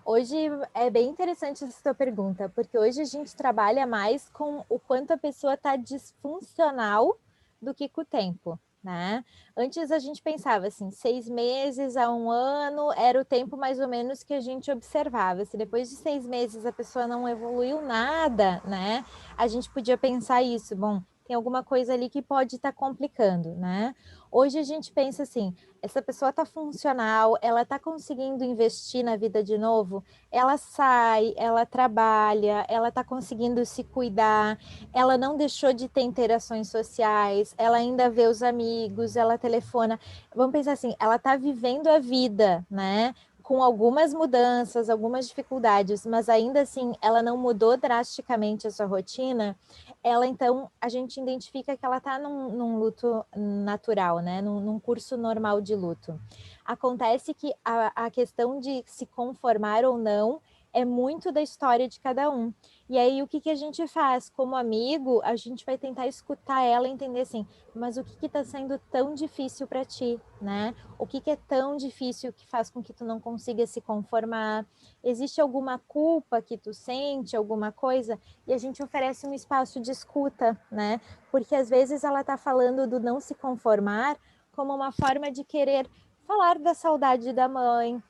Hoje é bem interessante essa tua pergunta, porque hoje a gente trabalha mais com o quanto a pessoa está disfuncional do que com o tempo, né? Antes a gente pensava assim, 6 meses a 1 ano era o tempo mais ou menos que a gente observava. Se depois de 6 meses a pessoa não evoluiu nada, né? A gente podia pensar isso, bom, tem alguma coisa ali que pode estar complicando, né? Hoje a gente pensa assim, essa pessoa está funcional, ela está conseguindo investir na vida de novo, ela sai, ela trabalha, ela está conseguindo se cuidar, ela não deixou de ter interações sociais, ela ainda vê os amigos, ela telefona. Vamos pensar assim, ela está vivendo a vida, né? Com algumas mudanças, algumas dificuldades, mas ainda assim ela não mudou drasticamente a sua rotina, ela então, a gente identifica que ela está num luto natural, né? Num curso normal de luto. Acontece que a questão de se conformar ou não é muito da história de cada um. E aí, o que, que a gente faz? Como amigo, a gente vai tentar escutar ela e entender assim, mas o que está sendo tão difícil para ti, né? O que é tão difícil que faz com que tu não consiga se conformar? Existe alguma culpa que tu sente, alguma coisa? E a gente oferece um espaço de escuta, né? Porque às vezes ela está falando do não se conformar como uma forma de querer falar da saudade da mãe,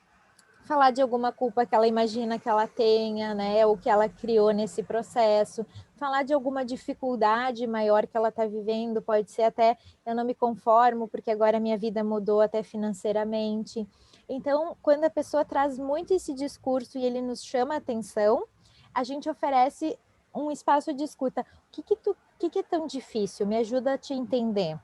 falar de alguma culpa que ela imagina que ela tenha, né, ou que ela criou nesse processo, falar de alguma dificuldade maior que ela está vivendo, pode ser até eu não me conformo porque agora a minha vida mudou até financeiramente. Então, quando a pessoa traz muito esse discurso e ele nos chama a atenção, a gente oferece um espaço de escuta. O que é tão difícil? Me ajuda a te entender.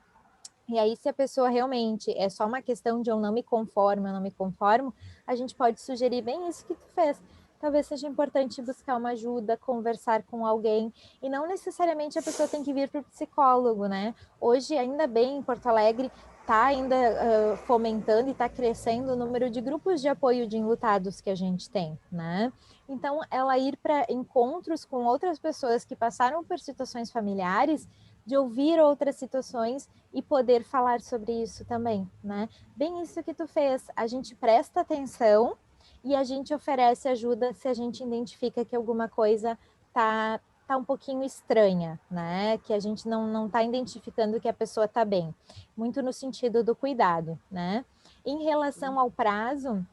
E aí, se a pessoa realmente é só uma questão de eu não me conformo, a gente pode sugerir bem isso que tu fez. Talvez seja importante buscar uma ajuda, conversar com alguém, e não necessariamente a pessoa tem que vir para o psicólogo, né? Hoje, ainda bem, em Porto Alegre, está ainda fomentando e está crescendo o número de grupos de apoio de enlutados que a gente tem, né? Então, ela ir para encontros com outras pessoas que passaram por situações familiares, de ouvir outras situações e poder falar sobre isso também, né? Bem isso que tu fez, a gente presta atenção e a gente oferece ajuda se a gente identifica que alguma coisa tá um pouquinho estranha, né? Que a gente não tá identificando que a pessoa tá bem. Muito no sentido do cuidado, né? Em relação ao prazo,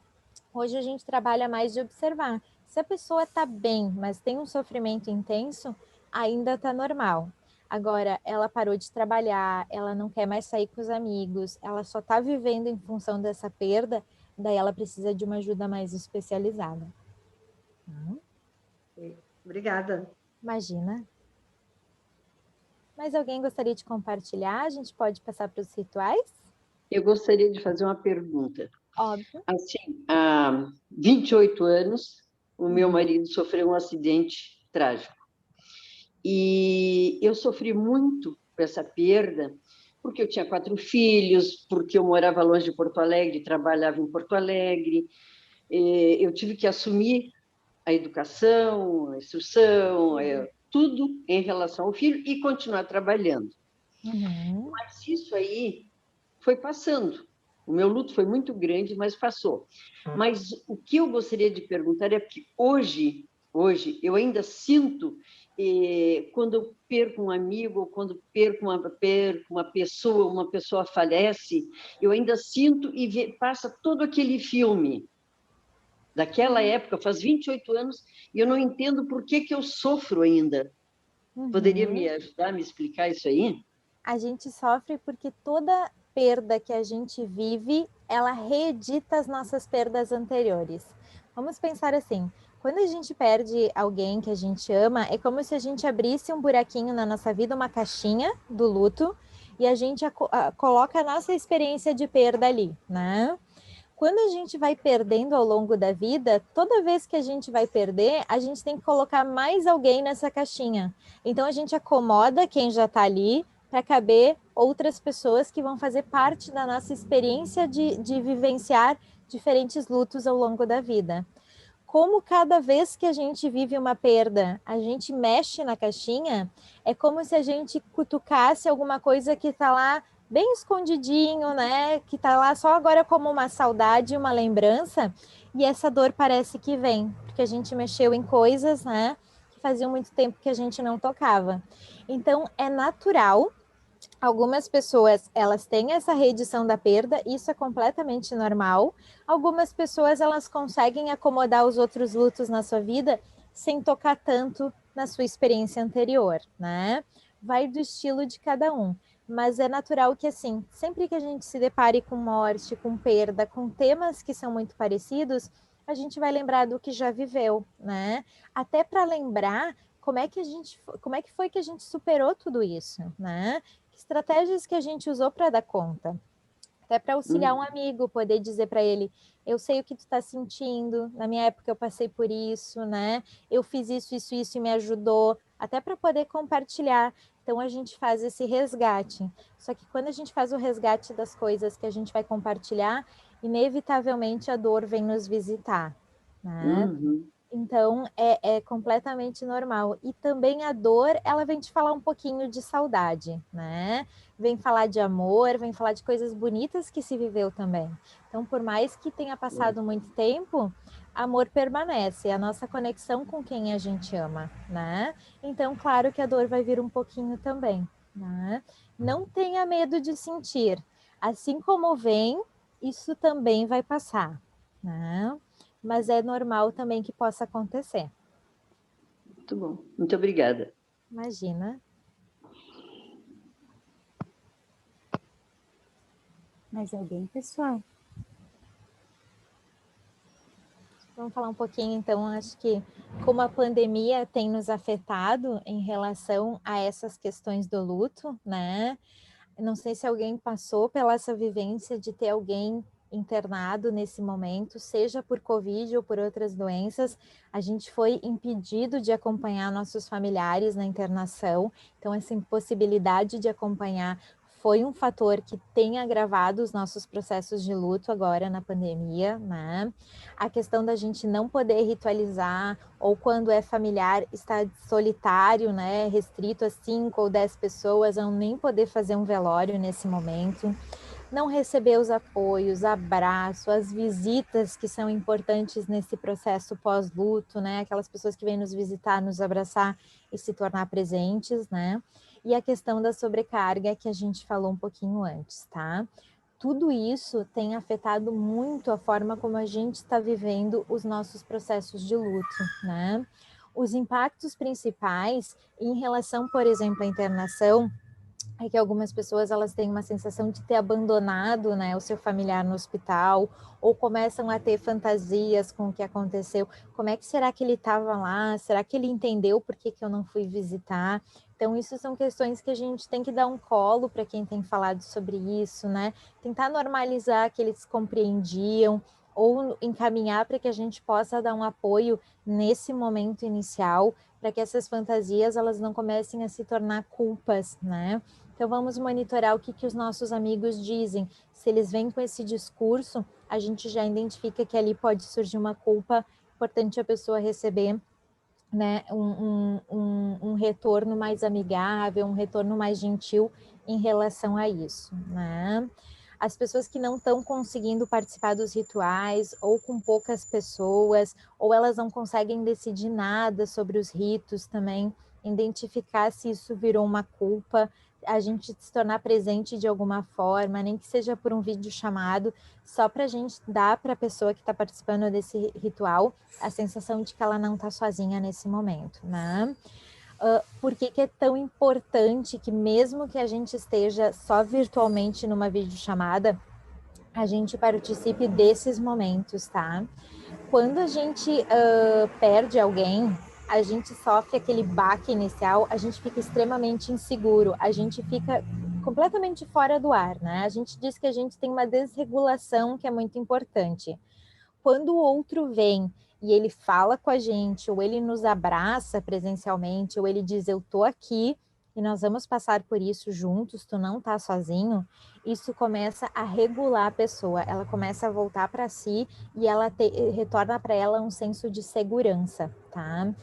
hoje a gente trabalha mais de observar. Se a pessoa tá bem, mas tem um sofrimento intenso, ainda tá normal. Agora, ela parou de trabalhar, ela não quer mais sair com os amigos, ela só está vivendo em função dessa perda, daí ela precisa de uma ajuda mais especializada. Obrigada. Imagina. Mais alguém gostaria de compartilhar? A gente pode passar para os rituais? Eu gostaria de fazer uma pergunta. Óbvio. Assim, há 28 anos, o meu marido sofreu um acidente trágico. E eu sofri muito com essa perda, porque eu tinha 4 filhos, porque eu morava longe de Porto Alegre, trabalhava em Porto Alegre. Eu tive que assumir a educação, a instrução, tudo em relação ao filho e continuar trabalhando. Mas isso aí foi passando. O meu luto foi muito grande, mas passou. Mas o que eu gostaria de perguntar é que hoje eu ainda sinto, quando eu perco um amigo, quando perco uma pessoa falece, eu ainda sinto e passa todo aquele filme daquela época, faz 28 anos, e eu não entendo por que eu sofro ainda. Poderia me ajudar a me explicar isso aí? A gente sofre porque toda perda que a gente vive, ela reedita as nossas perdas anteriores. Vamos pensar assim, quando a gente perde alguém que a gente ama, é como se a gente abrisse um buraquinho na nossa vida, uma caixinha do luto, e a gente coloca a nossa experiência de perda ali, né? Quando a gente vai perdendo ao longo da vida, toda vez que a gente vai perder, a gente tem que colocar mais alguém nessa caixinha. Então a gente acomoda quem já está ali para caber outras pessoas que vão fazer parte da nossa experiência de vivenciar diferentes lutos ao longo da vida. Como cada vez que a gente vive uma perda, a gente mexe na caixinha, é como se a gente cutucasse alguma coisa que está lá bem escondidinho, né? Que tá lá só agora como uma saudade, uma lembrança, e essa dor parece que vem, porque a gente mexeu em coisas, né? Que faziam muito tempo que a gente não tocava. Então, é natural. Algumas pessoas, elas têm essa reedição da perda, isso é completamente normal. Algumas pessoas, elas conseguem acomodar os outros lutos na sua vida sem tocar tanto na sua experiência anterior, né? Vai do estilo de cada um. Mas é natural que, assim, sempre que a gente se depare com morte, com perda, com temas que são muito parecidos, a gente vai lembrar do que já viveu, né? Até para lembrar como é que foi que a gente superou tudo isso, né? Estratégias que a gente usou para dar conta. Até para auxiliar um amigo, poder dizer para ele, eu sei o que tu está sentindo, na minha época eu passei por isso, né? Eu fiz isso e me ajudou, até para poder compartilhar. Então a gente faz esse resgate. Só que quando a gente faz o resgate das coisas que a gente vai compartilhar, inevitavelmente a dor vem nos visitar, né? Então, é completamente normal. E também a dor, ela vem te falar um pouquinho de saudade, né? Vem falar de amor, vem falar de coisas bonitas que se viveu também. Então, por mais que tenha passado muito tempo, amor permanece, é a nossa conexão com quem a gente ama, né? Então, claro que a dor vai vir um pouquinho também, né? Não tenha medo de sentir. Assim como vem, isso também vai passar, né? Mas é normal também que possa acontecer. Muito bom. Muito obrigada. Imagina. Mais alguém, pessoal? Vamos falar um pouquinho, então, acho que como a pandemia tem nos afetado em relação a essas questões do luto, né? Não sei se alguém passou pela essa vivência de ter alguém internado nesse momento, seja por Covid ou por outras doenças. A gente foi impedido de acompanhar nossos familiares na internação, então essa impossibilidade de acompanhar foi um fator que tem agravado os nossos processos de luto agora na pandemia, né? A questão da gente não poder ritualizar, ou quando é familiar, estar solitário, né? Restrito a 5 ou 10 pessoas, não nem poder fazer um velório nesse momento. Não receber os apoios, abraço, as visitas que são importantes nesse processo pós-luto, né? Aquelas pessoas que vêm nos visitar, nos abraçar e se tornar presentes, né? E a questão da sobrecarga que a gente falou um pouquinho antes, tá? Tudo isso tem afetado muito a forma como a gente está vivendo os nossos processos de luto, né? Os impactos principais em relação, por exemplo, à internação, é que algumas pessoas elas têm uma sensação de ter abandonado, né, o seu familiar no hospital, ou começam a ter fantasias com o que aconteceu. Como é que será que ele estava lá? Será que ele entendeu por que eu não fui visitar? Então, isso são questões que a gente tem que dar um colo para quem tem falado sobre isso, né? Tentar normalizar que eles compreendiam, ou encaminhar para que a gente possa dar um apoio nesse momento inicial, para que essas fantasias elas não comecem a se tornar culpas, né? Então, vamos monitorar o que os nossos amigos dizem. Se eles vêm com esse discurso, a gente já identifica que ali pode surgir uma culpa, importante a pessoa receber, né, um retorno mais amigável, um retorno mais gentil em relação a isso, né? As pessoas que não estão conseguindo participar dos rituais, ou com poucas pessoas, ou elas não conseguem decidir nada sobre os ritos também, identificar se isso virou uma culpa, a gente se tornar presente de alguma forma, nem que seja por um vídeo chamado, só para a gente dar para a pessoa que está participando desse ritual a sensação de que ela não está sozinha nesse momento, né? Por que é tão importante que mesmo que a gente esteja só virtualmente numa videochamada, a gente participe desses momentos, tá? Quando a gente perde alguém, a gente sofre aquele baque inicial, a gente fica extremamente inseguro, a gente fica completamente fora do ar, né? A gente diz que a gente tem uma desregulação que é muito importante. Quando o outro vem e ele fala com a gente, ou ele nos abraça presencialmente, ou ele diz, eu tô aqui e nós vamos passar por isso juntos, tu não tá sozinho, isso começa a regular a pessoa, ela começa a voltar para si e ela retorna para ela um senso de segurança, tá?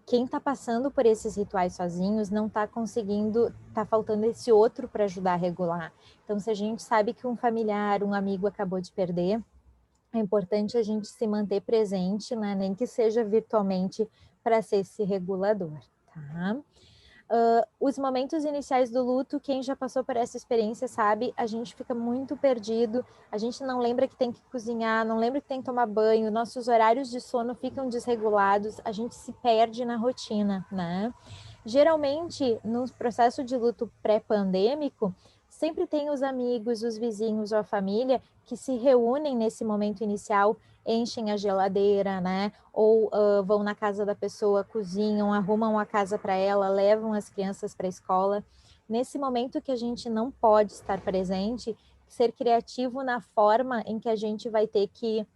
quem está passando por esses rituais sozinhos não está conseguindo, está faltando esse outro para ajudar a regular. Então, se a gente sabe que um familiar, um amigo acabou de perder, é importante a gente se manter presente, né? Nem que seja virtualmente, para ser esse regulador, tá? Os momentos iniciais do luto, quem já passou por essa experiência sabe, a gente fica muito perdido, a gente não lembra que tem que cozinhar, não lembra que tem que tomar banho, nossos horários de sono ficam desregulados, a gente se perde na rotina, né? Geralmente, no processo de luto pré-pandêmico, sempre tem os amigos, os vizinhos ou a família que se reúnem nesse momento inicial, enchem a geladeira, né? Ou vão na casa da pessoa, cozinham, arrumam a casa para ela, levam as crianças para a escola. Nesse momento que a gente não pode estar presente, ser criativo na forma em que a gente vai ter que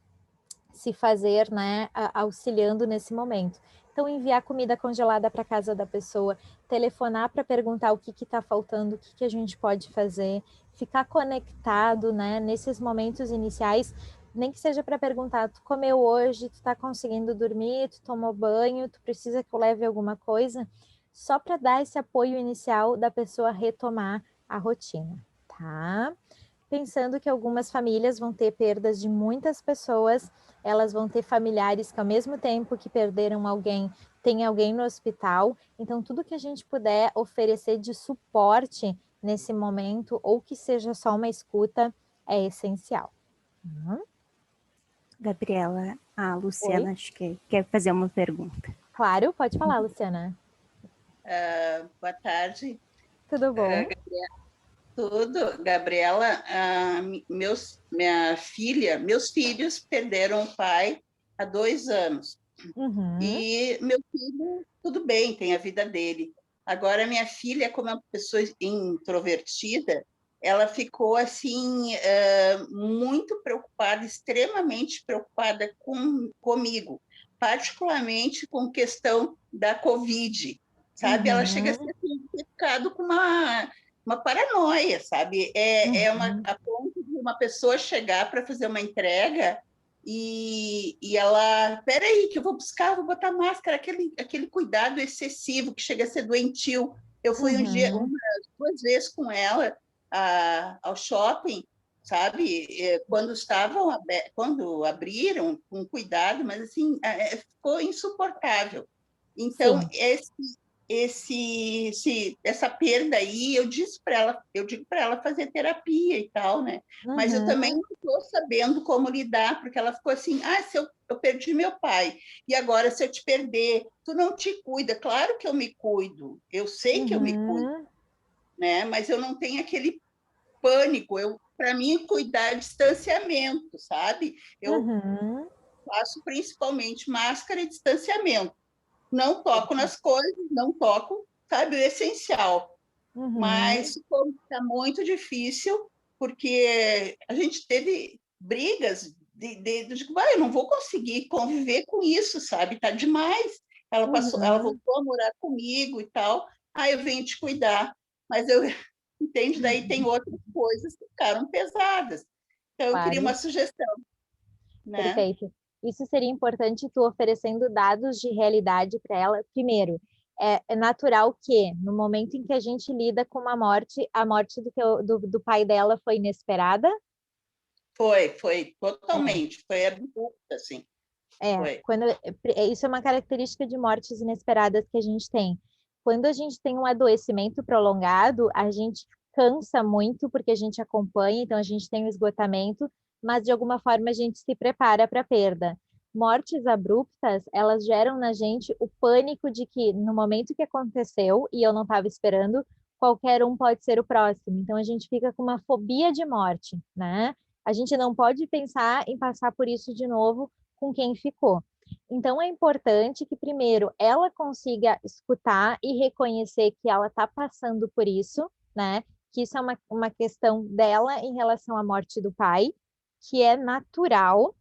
se fazer, né, auxiliando nesse momento. Então, enviar comida congelada para casa da pessoa, telefonar para perguntar o que está faltando, o que a gente pode fazer, ficar conectado, né, nesses momentos iniciais, nem que seja para perguntar, tu comeu hoje, tu está conseguindo dormir, tu tomou banho, tu precisa que eu leve alguma coisa, só para dar esse apoio inicial da pessoa retomar a rotina, tá? Pensando que algumas famílias vão ter perdas de muitas pessoas, elas vão ter familiares que ao mesmo tempo que perderam alguém, tem alguém no hospital, então tudo que a gente puder oferecer de suporte nesse momento, ou que seja só uma escuta, é essencial. Gabriela, a Luciana Oi? acho que quer fazer uma pergunta. Claro, pode falar, Luciana. Boa tarde. Tudo bom? Tudo. Gabriela, meus filhos perderam o pai há 2 anos. E meu filho, tudo bem, tem a vida dele. Agora, minha filha, como é uma pessoa introvertida, ela ficou assim muito preocupada, extremamente preocupada comigo, particularmente com questão da Covid, sabe? Ela chega a ser ficado com uma paranoia, sabe? A ponto de uma pessoa chegar para fazer uma entrega e ela, peraí, que eu vou buscar, vou botar máscara, aquele cuidado excessivo que chega a ser doentio. Eu fui um dia, 2 vezes com ela ao shopping, sabe? Quando abriram, com cuidado, mas assim, ficou insuportável. Então, essa perda aí, eu digo para ela fazer terapia e tal, né? Mas eu também não estou sabendo como lidar, porque ela ficou assim, se eu perdi meu pai, e agora se eu te perder, tu não te cuida? Claro que eu me cuido, eu sei que eu me cuido, né? Mas eu não tenho aquele pânico, para mim, cuidar é distanciamento, sabe? Eu faço principalmente máscara e distanciamento. Não toco nas coisas, não toco, sabe, o essencial. Mas está muito difícil, porque a gente teve brigas de eu não vou conseguir conviver com isso, sabe? Está demais. Ela voltou a morar comigo e tal. Eu venho te cuidar. Mas entende? Daí tem outras coisas que ficaram pesadas. Então, eu queria uma sugestão. Né? Perfeito. Isso seria importante tu oferecendo dados de realidade para ela. Primeiro, é natural que, no momento em que a gente lida com uma morte, a morte do pai dela foi inesperada? Foi totalmente. Foi abrupta, assim. Isso é uma característica de mortes inesperadas que a gente tem. Quando a gente tem um adoecimento prolongado, a gente cansa muito porque a gente acompanha, então a gente tem um esgotamento, mas de alguma forma a gente se prepara para a perda. Mortes abruptas, elas geram na gente o pânico de que no momento que aconteceu e eu não estava esperando, qualquer um pode ser o próximo. Então a gente fica com uma fobia de morte, né? A gente não pode pensar em passar por isso de novo com quem ficou. Então é importante que primeiro ela consiga escutar e reconhecer que ela está passando por isso, né? Que isso é uma questão dela em relação à morte do pai, que é natural,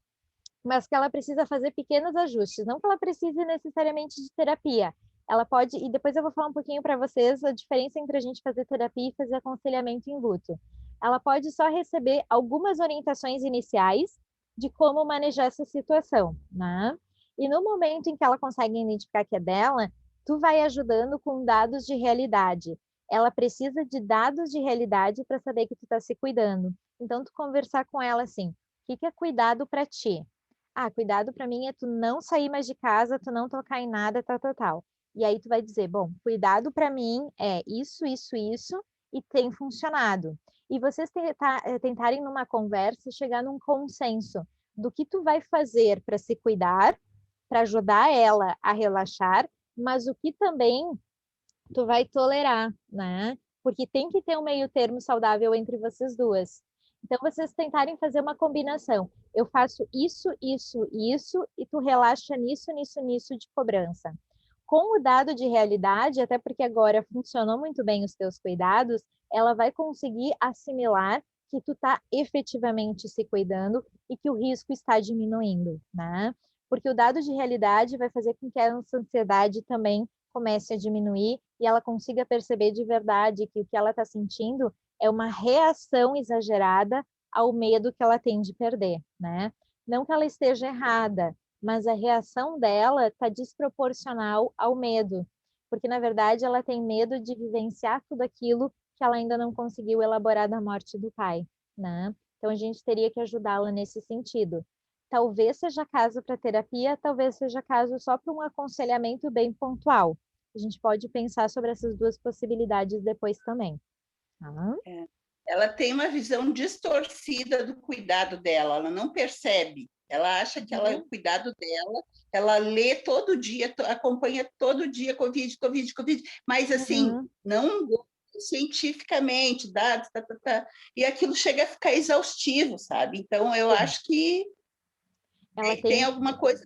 mas que ela precisa fazer pequenos ajustes, não que ela precise necessariamente de terapia. Ela pode, e depois eu vou falar um pouquinho para vocês a diferença entre a gente fazer terapia e fazer aconselhamento em luto. Ela pode só receber algumas orientações iniciais de como manejar essa situação, né? E no momento em que ela consegue identificar que é dela, tu vai ajudando com dados de realidade. Ela precisa de dados de realidade para saber que tu está se cuidando. Então, tu conversar com ela assim, o que é cuidado para ti? Ah, cuidado para mim é tu não sair mais de casa, tu não tocar em nada, tal, tal, tal. E aí tu vai dizer, bom, cuidado para mim é isso, isso, isso, e tem funcionado. E vocês tentarem numa conversa chegar num consenso do que tu vai fazer para se cuidar, para ajudar ela a relaxar, mas o que também tu vai tolerar, né? Porque tem que ter um meio termo saudável entre vocês duas. Então, vocês tentarem fazer uma combinação. Eu faço isso, isso, isso, e tu relaxa nisso, nisso, nisso de cobrança. Com o dado de realidade, até porque agora funcionou muito bem os teus cuidados, ela vai conseguir assimilar que tu tá efetivamente se cuidando e que o risco está diminuindo, né? Porque o dado de realidade vai fazer com que a ansiedade também comece a diminuir e ela consiga perceber de verdade que o que ela está sentindo é uma reação exagerada ao medo que ela tem de perder, né? Não que ela esteja errada, mas a reação dela está desproporcional ao medo, porque na verdade ela tem medo de vivenciar tudo aquilo que ela ainda não conseguiu elaborar da morte do pai, né? Então a gente teria que ajudá-la nesse sentido. Talvez seja caso para terapia, talvez seja caso só para um aconselhamento bem pontual. A gente pode pensar sobre essas duas possibilidades depois também. Tá? Ela tem uma visão distorcida do cuidado dela, ela não percebe. Ela acha que ela é o cuidado dela, ela lê todo dia, acompanha todo dia Covid, mas assim, não cientificamente, dados, e aquilo chega a ficar exaustivo, sabe? Então, eu acho que Ela tem alguma coisa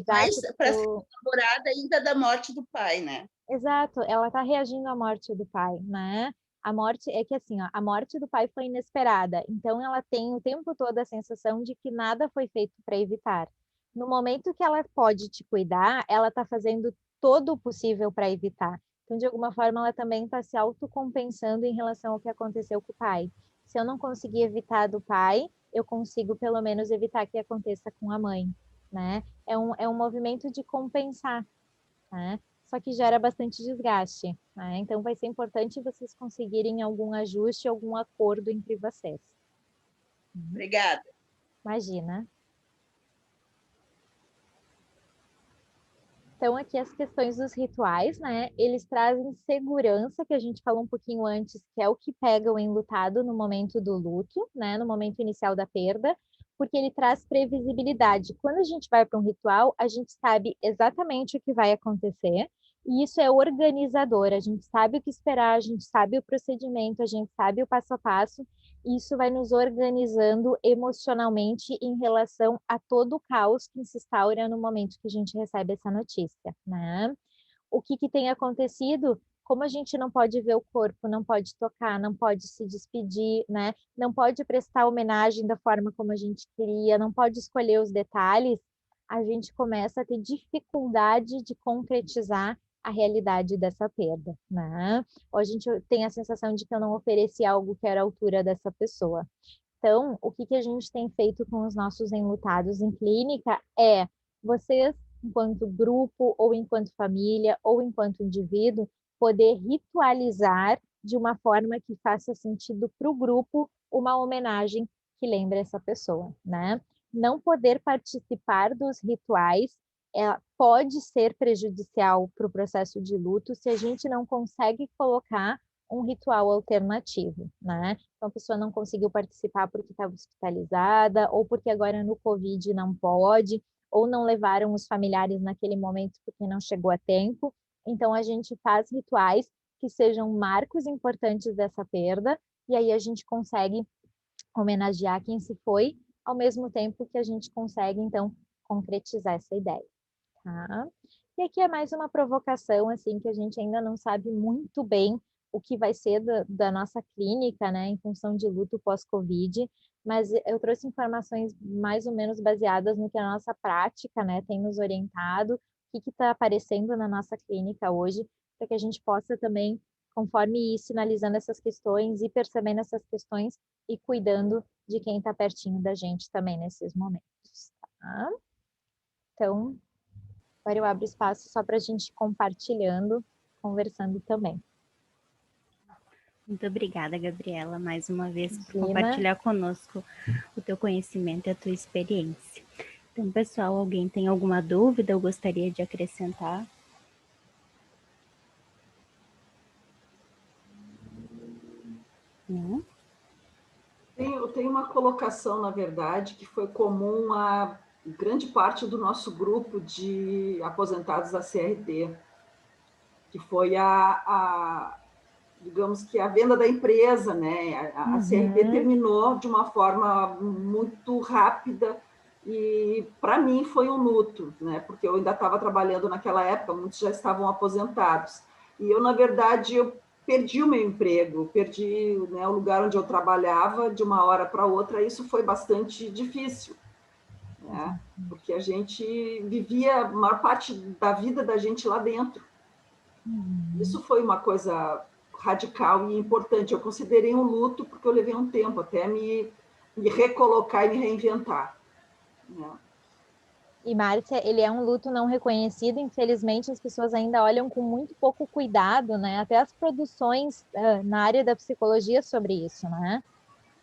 mais para ser elaborada ainda da morte do pai, né? Exato, ela está reagindo à morte do pai, né? A morte é que assim, ó, a morte do pai foi inesperada, então ela tem o tempo todo a sensação de que nada foi feito para evitar. No momento que ela pode te cuidar, ela está fazendo todo o possível para evitar. Então, de alguma forma, ela também está se autocompensando em relação ao que aconteceu com o pai. Se eu não conseguir evitar do pai, eu consigo pelo menos evitar que aconteça com a mãe, né? É um movimento de compensar, né? Só que gera bastante desgaste, né? Então vai ser importante vocês conseguirem algum ajuste, algum acordo entre vocês. Obrigada. Imagina. Então aqui as questões dos rituais, né? Eles trazem segurança, que a gente falou um pouquinho antes, que é o que pega o enlutado no momento do luto, né? No momento inicial da perda, porque ele traz previsibilidade. Quando a gente vai para um ritual, a gente sabe exatamente o que vai acontecer. E isso é organizador, a gente sabe o que esperar, a gente sabe o procedimento, a gente sabe o passo a passo, e isso vai nos organizando emocionalmente em relação a todo o caos que se instaura no momento que a gente recebe essa notícia, né? O que tem acontecido? Como a gente não pode ver o corpo, não pode tocar, não pode se despedir, né? Não pode prestar homenagem da forma como a gente queria, não pode escolher os detalhes, a gente começa a ter dificuldade de concretizar a realidade dessa perda, né? Ou a gente tem a sensação de que eu não ofereci algo que era a altura dessa pessoa. Então, o que a gente tem feito com os nossos enlutados em clínica é vocês, enquanto grupo, ou enquanto família, ou enquanto indivíduo, poder ritualizar de uma forma que faça sentido para o grupo uma homenagem que lembre essa pessoa, né? Não poder participar dos rituais pode ser prejudicial para o processo de luto se a gente não consegue colocar um ritual alternativo, né? Então a pessoa não conseguiu participar porque estava hospitalizada, ou porque agora no Covid não pode, ou não levaram os familiares naquele momento porque não chegou a tempo. Então a gente faz rituais que sejam marcos importantes dessa perda, e aí a gente consegue homenagear quem se foi, ao mesmo tempo que a gente consegue, então, concretizar essa ideia. Tá? E aqui é mais uma provocação, assim, que a gente ainda não sabe muito bem o que vai ser da nossa clínica, né, em função de luto pós-Covid, mas eu trouxe informações mais ou menos baseadas no que a nossa prática, né, tem nos orientado, o que está aparecendo na nossa clínica hoje, para que a gente possa também, conforme ir sinalizando essas questões e percebendo essas questões e cuidando de quem está pertinho da gente também nesses momentos, tá? Então, agora eu abro espaço só para a gente compartilhando, conversando também. Muito obrigada, Gabriela, mais uma vez por Imagina. compartilhar conosco o teu conhecimento e a tua experiência. Então, pessoal, alguém tem alguma dúvida ou gostaria de acrescentar? Não? Eu tenho uma colocação, na verdade, que foi comum a grande parte do nosso grupo de aposentados da CRT, que foi digamos que a venda da empresa, né? A CRT terminou de uma forma muito rápida e, para mim, foi um luto, né? Porque eu ainda estava trabalhando naquela época, muitos já estavam aposentados. E eu, na verdade, eu perdi o meu emprego, perdi, né, o lugar onde eu trabalhava de uma hora para outra. Isso foi bastante difícil, né? Porque a gente vivia a maior parte da vida da gente lá dentro. Isso foi uma coisa radical e importante. Eu considerei um luto porque eu levei um tempo até me recolocar e me reinventar, né? E, Márcia, ele é um luto não reconhecido. Infelizmente, as pessoas ainda olham com muito pouco cuidado, né? Até as produções na área da psicologia sobre isso, né?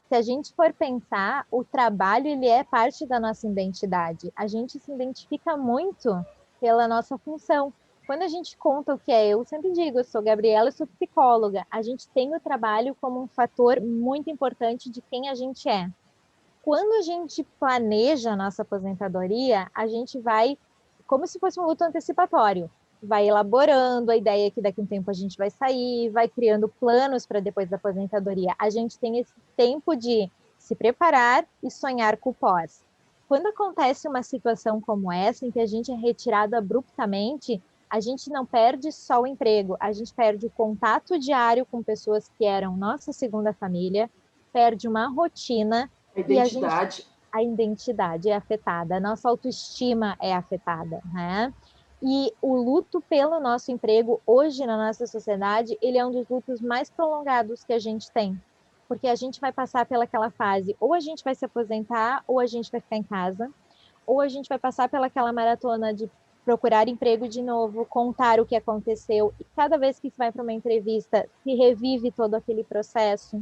Se a gente for pensar, o trabalho, ele é parte da nossa identidade. A gente se identifica muito pela nossa função. Quando a gente conta o que é, eu sempre digo, eu sou Gabriela, eu sou psicóloga. A gente tem o trabalho como um fator muito importante de quem a gente é. Quando a gente planeja a nossa aposentadoria, a gente vai, como se fosse um luto antecipatório, vai elaborando a ideia que daqui a um tempo a gente vai sair, vai criando planos para depois da aposentadoria. A gente tem esse tempo de se preparar e sonhar com o pós. Quando acontece uma situação como essa, em que a gente é retirado abruptamente, a gente não perde só o emprego, a gente perde o contato diário com pessoas que eram nossa segunda família, perde uma rotina, a identidade é afetada, a nossa autoestima é afetada, né? E o luto pelo nosso emprego, hoje na nossa sociedade, ele é um dos lutos mais prolongados que a gente tem. Porque a gente vai passar pelaquela fase, ou a gente vai se aposentar, ou a gente vai ficar em casa, ou a gente vai passar pelaquela maratona de procurar emprego de novo, contar o que aconteceu, e cada vez que se vai para uma entrevista, se revive todo aquele processo.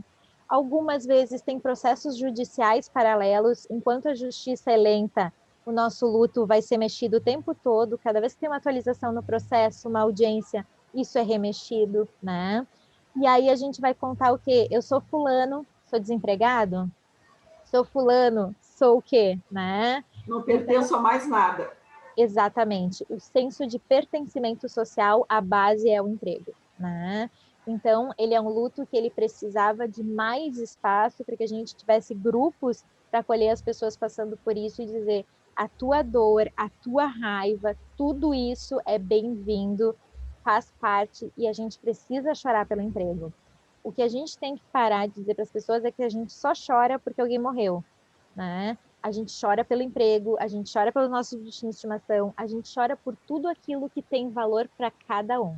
Algumas vezes tem processos judiciais paralelos, enquanto a justiça é lenta, o nosso luto vai ser mexido o tempo todo, cada vez que tem uma atualização no processo, uma audiência, isso é remexido, né? E aí a gente vai contar o quê? Eu sou fulano, sou desempregado? Sou fulano, sou o quê, né? Não pertenço a mais nada. Exatamente. O senso de pertencimento social, a base é o emprego, né? Então, ele é um luto que ele precisava de mais espaço para que a gente tivesse grupos para acolher as pessoas passando por isso e dizer a tua dor, a tua raiva, tudo isso é bem-vindo, faz parte e a gente precisa chorar pelo emprego. O que a gente tem que parar de dizer para as pessoas é que a gente só chora porque alguém morreu, né? A gente chora pelo emprego, a gente chora pelo nosso bichinho de estimação, a gente chora por tudo aquilo que tem valor para cada um.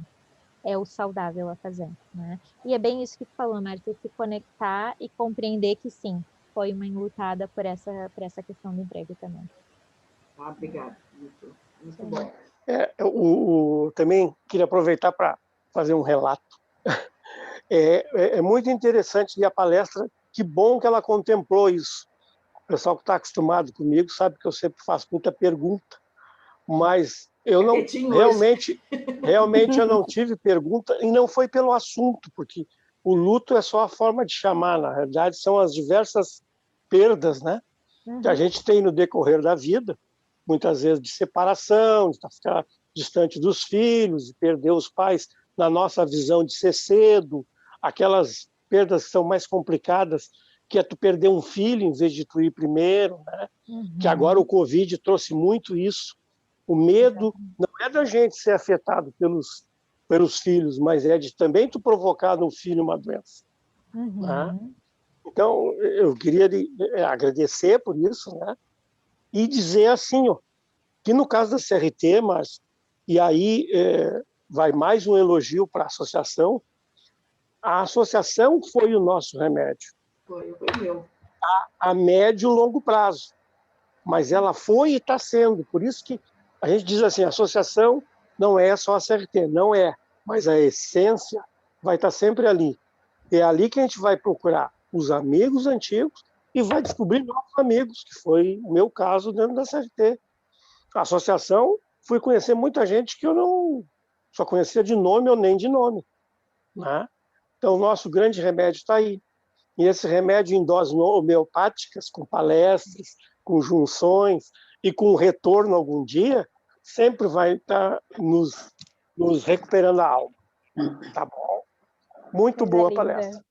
É o saudável a fazer, né? E é bem isso que tu falou, Márcia, se conectar e compreender que sim, foi uma enlutada por essa questão do emprego também. Ah, obrigada. Muito bom. Também queria aproveitar para fazer um relato. É muito interessante, e a palestra, que bom que ela contemplou isso. O pessoal que está acostumado comigo sabe que eu sempre faço muita pergunta, mas eu não realmente eu não tive pergunta, e não foi pelo assunto, porque o luto é só a forma de chamar, na realidade são as diversas perdas, né, que a gente tem no decorrer da vida, muitas vezes de separação, de ficar distante dos filhos, de perder os pais, na nossa visão de ser cedo, aquelas perdas que são mais complicadas, que é tu perder um filho em vez de tu ir primeiro, né? Que agora o Covid trouxe muito isso. O medo não é da gente ser afetado pelos filhos, mas é de também tu provocar no filho uma doença. Né? Então, eu queria agradecer por isso, né? E dizer assim, ó, que no caso da CRT, mas, e aí vai mais um elogio para a associação foi o nosso remédio. Foi meu. A médio e longo prazo. Mas ela foi e está sendo. Por isso que A gente diz assim, a associação não é só a CRT, não é, mas a essência vai estar sempre ali. É ali que a gente vai procurar os amigos antigos e vai descobrir novos amigos, que foi o meu caso dentro da CRT. A associação, fui conhecer muita gente que eu não só conhecia de nome ou nem de nome, né? Então, o nosso grande remédio está aí. E esse remédio em doses homeopáticas, com palestras, com junções e com retorno algum dia, sempre vai estar nos recuperando a alma. Tá bom? Muito Coisa boa a linda. palestra.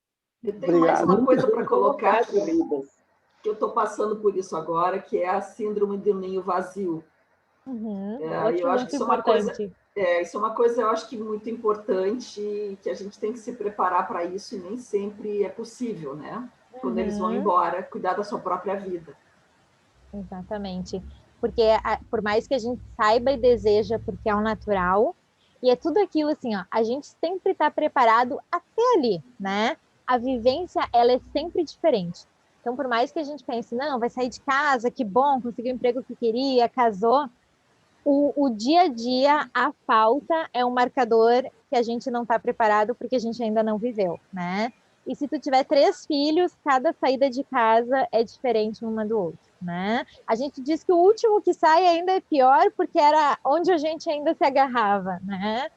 Eu tenho mais Obrigado. uma coisa para colocar aqui, Ribas. que eu estou passando por isso agora, que é a síndrome do ninho vazio. Outro Eu acho que muito isso é uma coisa, importante. isso é uma coisa, eu acho que muito importante, que a gente tem que se preparar para isso e nem sempre é possível, né? Quando eles vão embora, cuidar da sua própria vida. Exatamente. Porque por mais que a gente saiba e deseja, porque é o natural, e é tudo aquilo assim, ó, a gente sempre está preparado até ali, né? A vivência, ela é sempre diferente. Então, por mais que a gente pense, não, vai sair de casa, que bom, conseguiu o emprego que queria, casou, o dia a dia, a falta é um marcador que a gente não está preparado porque a gente ainda não viveu, né? E se tu tiver 3 filhos, cada saída de casa é diferente uma do outro, né? A gente diz que o último que sai ainda é pior porque era onde a gente ainda se agarrava, né?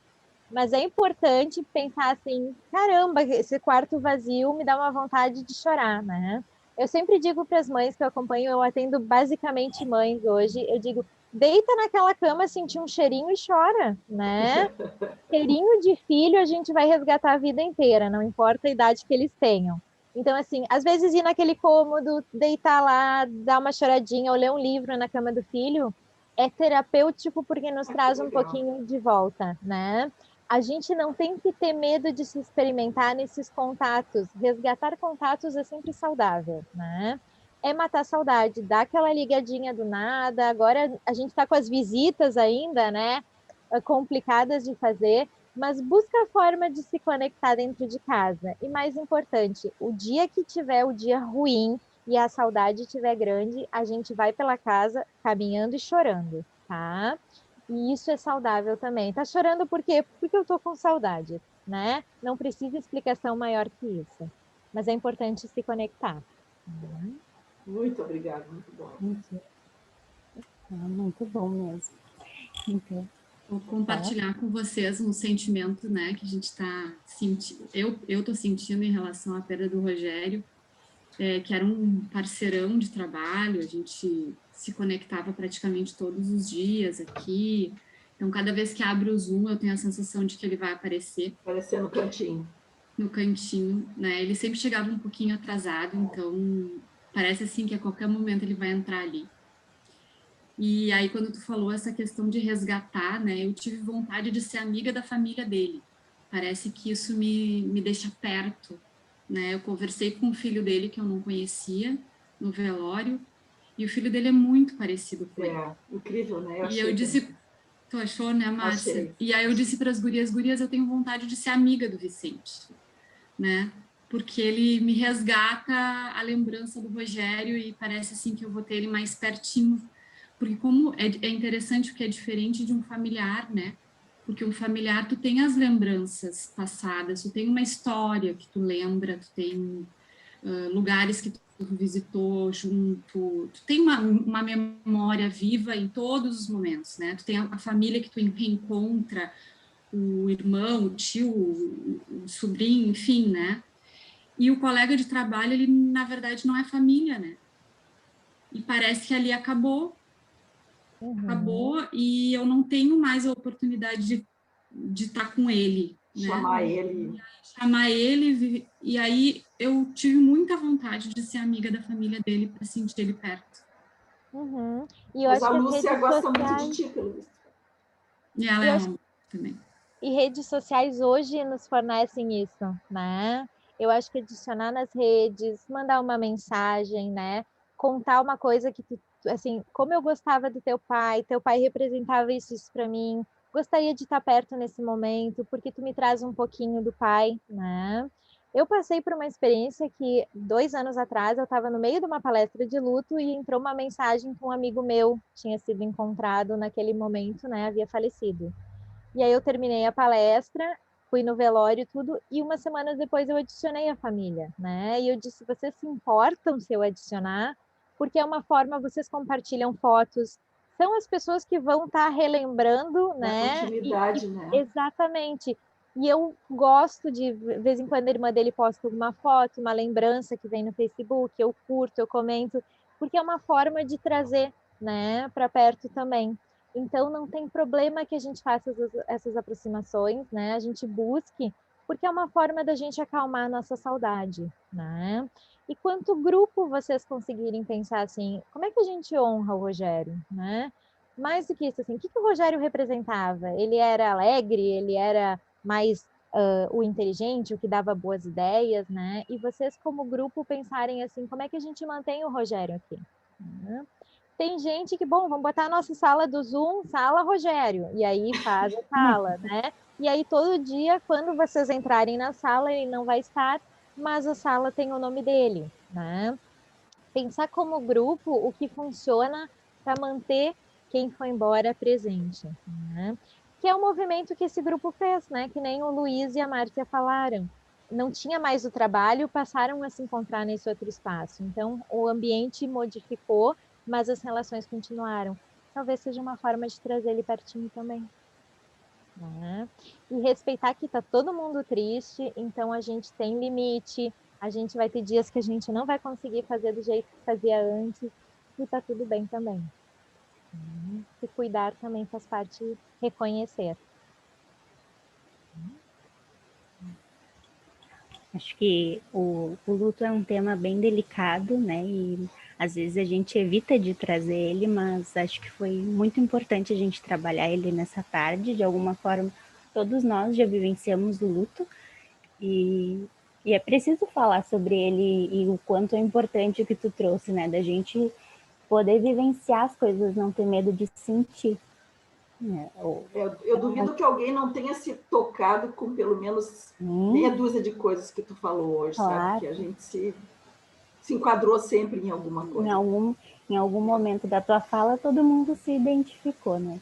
Mas é importante pensar assim, caramba, esse quarto vazio me dá uma vontade de chorar, né? Eu sempre digo para as mães que eu acompanho, eu atendo basicamente mães hoje, eu digo, deita naquela cama, sentir um cheirinho e chora, né? Cheirinho de filho a gente vai resgatar a vida inteira, não importa a idade que eles tenham. Então, assim, às vezes ir naquele cômodo, deitar lá, dar uma choradinha ou ler um livro na cama do filho é terapêutico porque nos traz um pouquinho de volta, né? A gente não tem que ter medo de se experimentar nesses contatos. Resgatar contatos é sempre saudável, né? É matar a saudade, dar aquela ligadinha do nada. Agora a gente está com as visitas ainda, né? Complicadas de fazer, mas busca a forma de se conectar dentro de casa. E mais importante, o dia que tiver o dia ruim e a saudade estiver grande, a gente vai pela casa caminhando e chorando, tá? E isso é saudável também. Tá chorando por quê? Porque eu tô com saudade, né? Não precisa explicação maior que isso. Mas é importante se conectar. Muito obrigada, muito bom. Muito bom mesmo. Então, vou compartilhar com vocês um sentimento, né, que a gente está sentindo. Eu tô sentindo em relação à perda do Rogério, que era um parceirão de trabalho, a gente se conectava praticamente todos os dias aqui. Então, cada vez que abre o Zoom, eu tenho a sensação de que ele vai aparecer. Aparecer no cantinho. No cantinho, né? Ele sempre chegava um pouquinho atrasado, então parece assim que a qualquer momento ele vai entrar ali. E aí, quando tu falou essa questão de resgatar, né? Eu tive vontade de ser amiga da família dele. Parece que isso me deixa perto, né? Eu conversei com o filho dele, que eu não conhecia, no velório, e o filho dele é muito parecido com ele. Incrível, né? E eu disse, tu achou, né, Márcia? Achei. E aí eu disse para as gurias, eu tenho vontade de ser amiga do Vicente, né? Porque ele me resgata a lembrança do Rogério e parece assim que eu vou ter ele mais pertinho. Porque como é interessante, porque é diferente de um familiar, né? Porque um familiar, tu tem as lembranças passadas, tu tem uma história que tu lembra, tu tem lugares que tu visitou junto, tu tem uma memória viva em todos os momentos, né? Tu tem a família que tu reencontra, o irmão, o tio, o sobrinho, enfim, né? E o colega de trabalho, ele, na verdade, não é família, né? E parece que ali acabou, e eu não tenho mais a oportunidade de estar com ele, né? Chamar ele, e aí eu tive muita vontade de ser amiga da família dele para sentir ele perto. E eu Mas acho a que Lúcia gosta muito de ti, pelo visto. E ela é uma também. E redes sociais hoje nos fornecem isso, né? Eu acho que adicionar nas redes, mandar uma mensagem, né? Contar uma coisa que tu, assim, como eu gostava do teu pai representava isso para mim, gostaria de estar perto nesse momento, porque tu me traz um pouquinho do pai, né? Eu passei por uma experiência que 2 anos atrás eu estava no meio de uma palestra de luto e entrou uma mensagem que um amigo meu tinha sido encontrado naquele momento, né, havia falecido. E aí eu terminei a palestra, fui no velório e tudo, e 1 semana depois eu adicionei a família, né? E eu disse, vocês se importam se eu adicionar? Porque é uma forma, vocês compartilham fotos, são as pessoas que vão estar relembrando, né? Continuidade, né? Exatamente. E eu gosto de vez em quando a irmã dele posta alguma foto, uma lembrança que vem no Facebook, eu curto, eu comento, porque é uma forma de trazer, né, para perto também. Então não tem problema que a gente faça essas aproximações, né? A gente busque, porque é uma forma da gente acalmar a nossa saudade, né? E quanto grupo vocês conseguirem pensar assim, como é que a gente honra o Rogério, né? Mais do que isso, assim, o que o Rogério representava? Ele era alegre, ele era mais o inteligente, o que dava boas ideias, né? E vocês, como grupo, pensarem assim, como é que a gente mantém o Rogério aqui? Né? Tem gente que, bom, vamos botar a nossa sala do Zoom, sala Rogério, e aí faz a sala, né? E aí todo dia, quando vocês entrarem na sala, ele não vai estar, mas a sala tem o nome dele, né? Pensar como grupo o que funciona para manter quem foi embora presente, né? Que é o movimento que esse grupo fez, né? Que nem o Luiz e a Márcia falaram. Não tinha mais o trabalho, passaram a se encontrar nesse outro espaço. Então, o ambiente modificou, mas as relações continuaram. Talvez seja uma forma de trazer ele pertinho também. Né? E respeitar que está todo mundo triste, então a gente tem limite, a gente vai ter dias que a gente não vai conseguir fazer do jeito que fazia antes, e está tudo bem também. Se cuidar também faz parte de reconhecer. Acho que o luto é um tema bem delicado, né? E às vezes a gente evita de trazer ele, mas acho que foi muito importante a gente trabalhar ele nessa tarde. De alguma forma, todos nós já vivenciamos o luto e é preciso falar sobre ele e o quanto é importante o que tu trouxe, né? Da gente poder vivenciar as coisas, não ter medo de sentir. Eu duvido que alguém não tenha se tocado com pelo menos meia dúzia de coisas que tu falou hoje, claro. Sabe? Que a gente se enquadrou sempre em alguma coisa. Em algum momento da tua fala, todo mundo se identificou, né?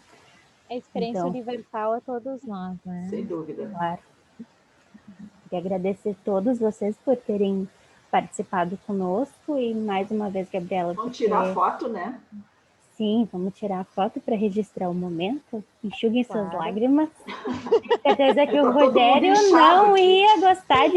É experiência universal a todos nós, né? Sem dúvida. Claro. Queria agradecer a todos vocês por terem participado conosco e mais uma vez, Gabriela. Vamos tirar foto, né? Sim, vamos tirar a foto para registrar o momento. Enxuguem suas lágrimas. Certeza que o Rogério não ia gostar de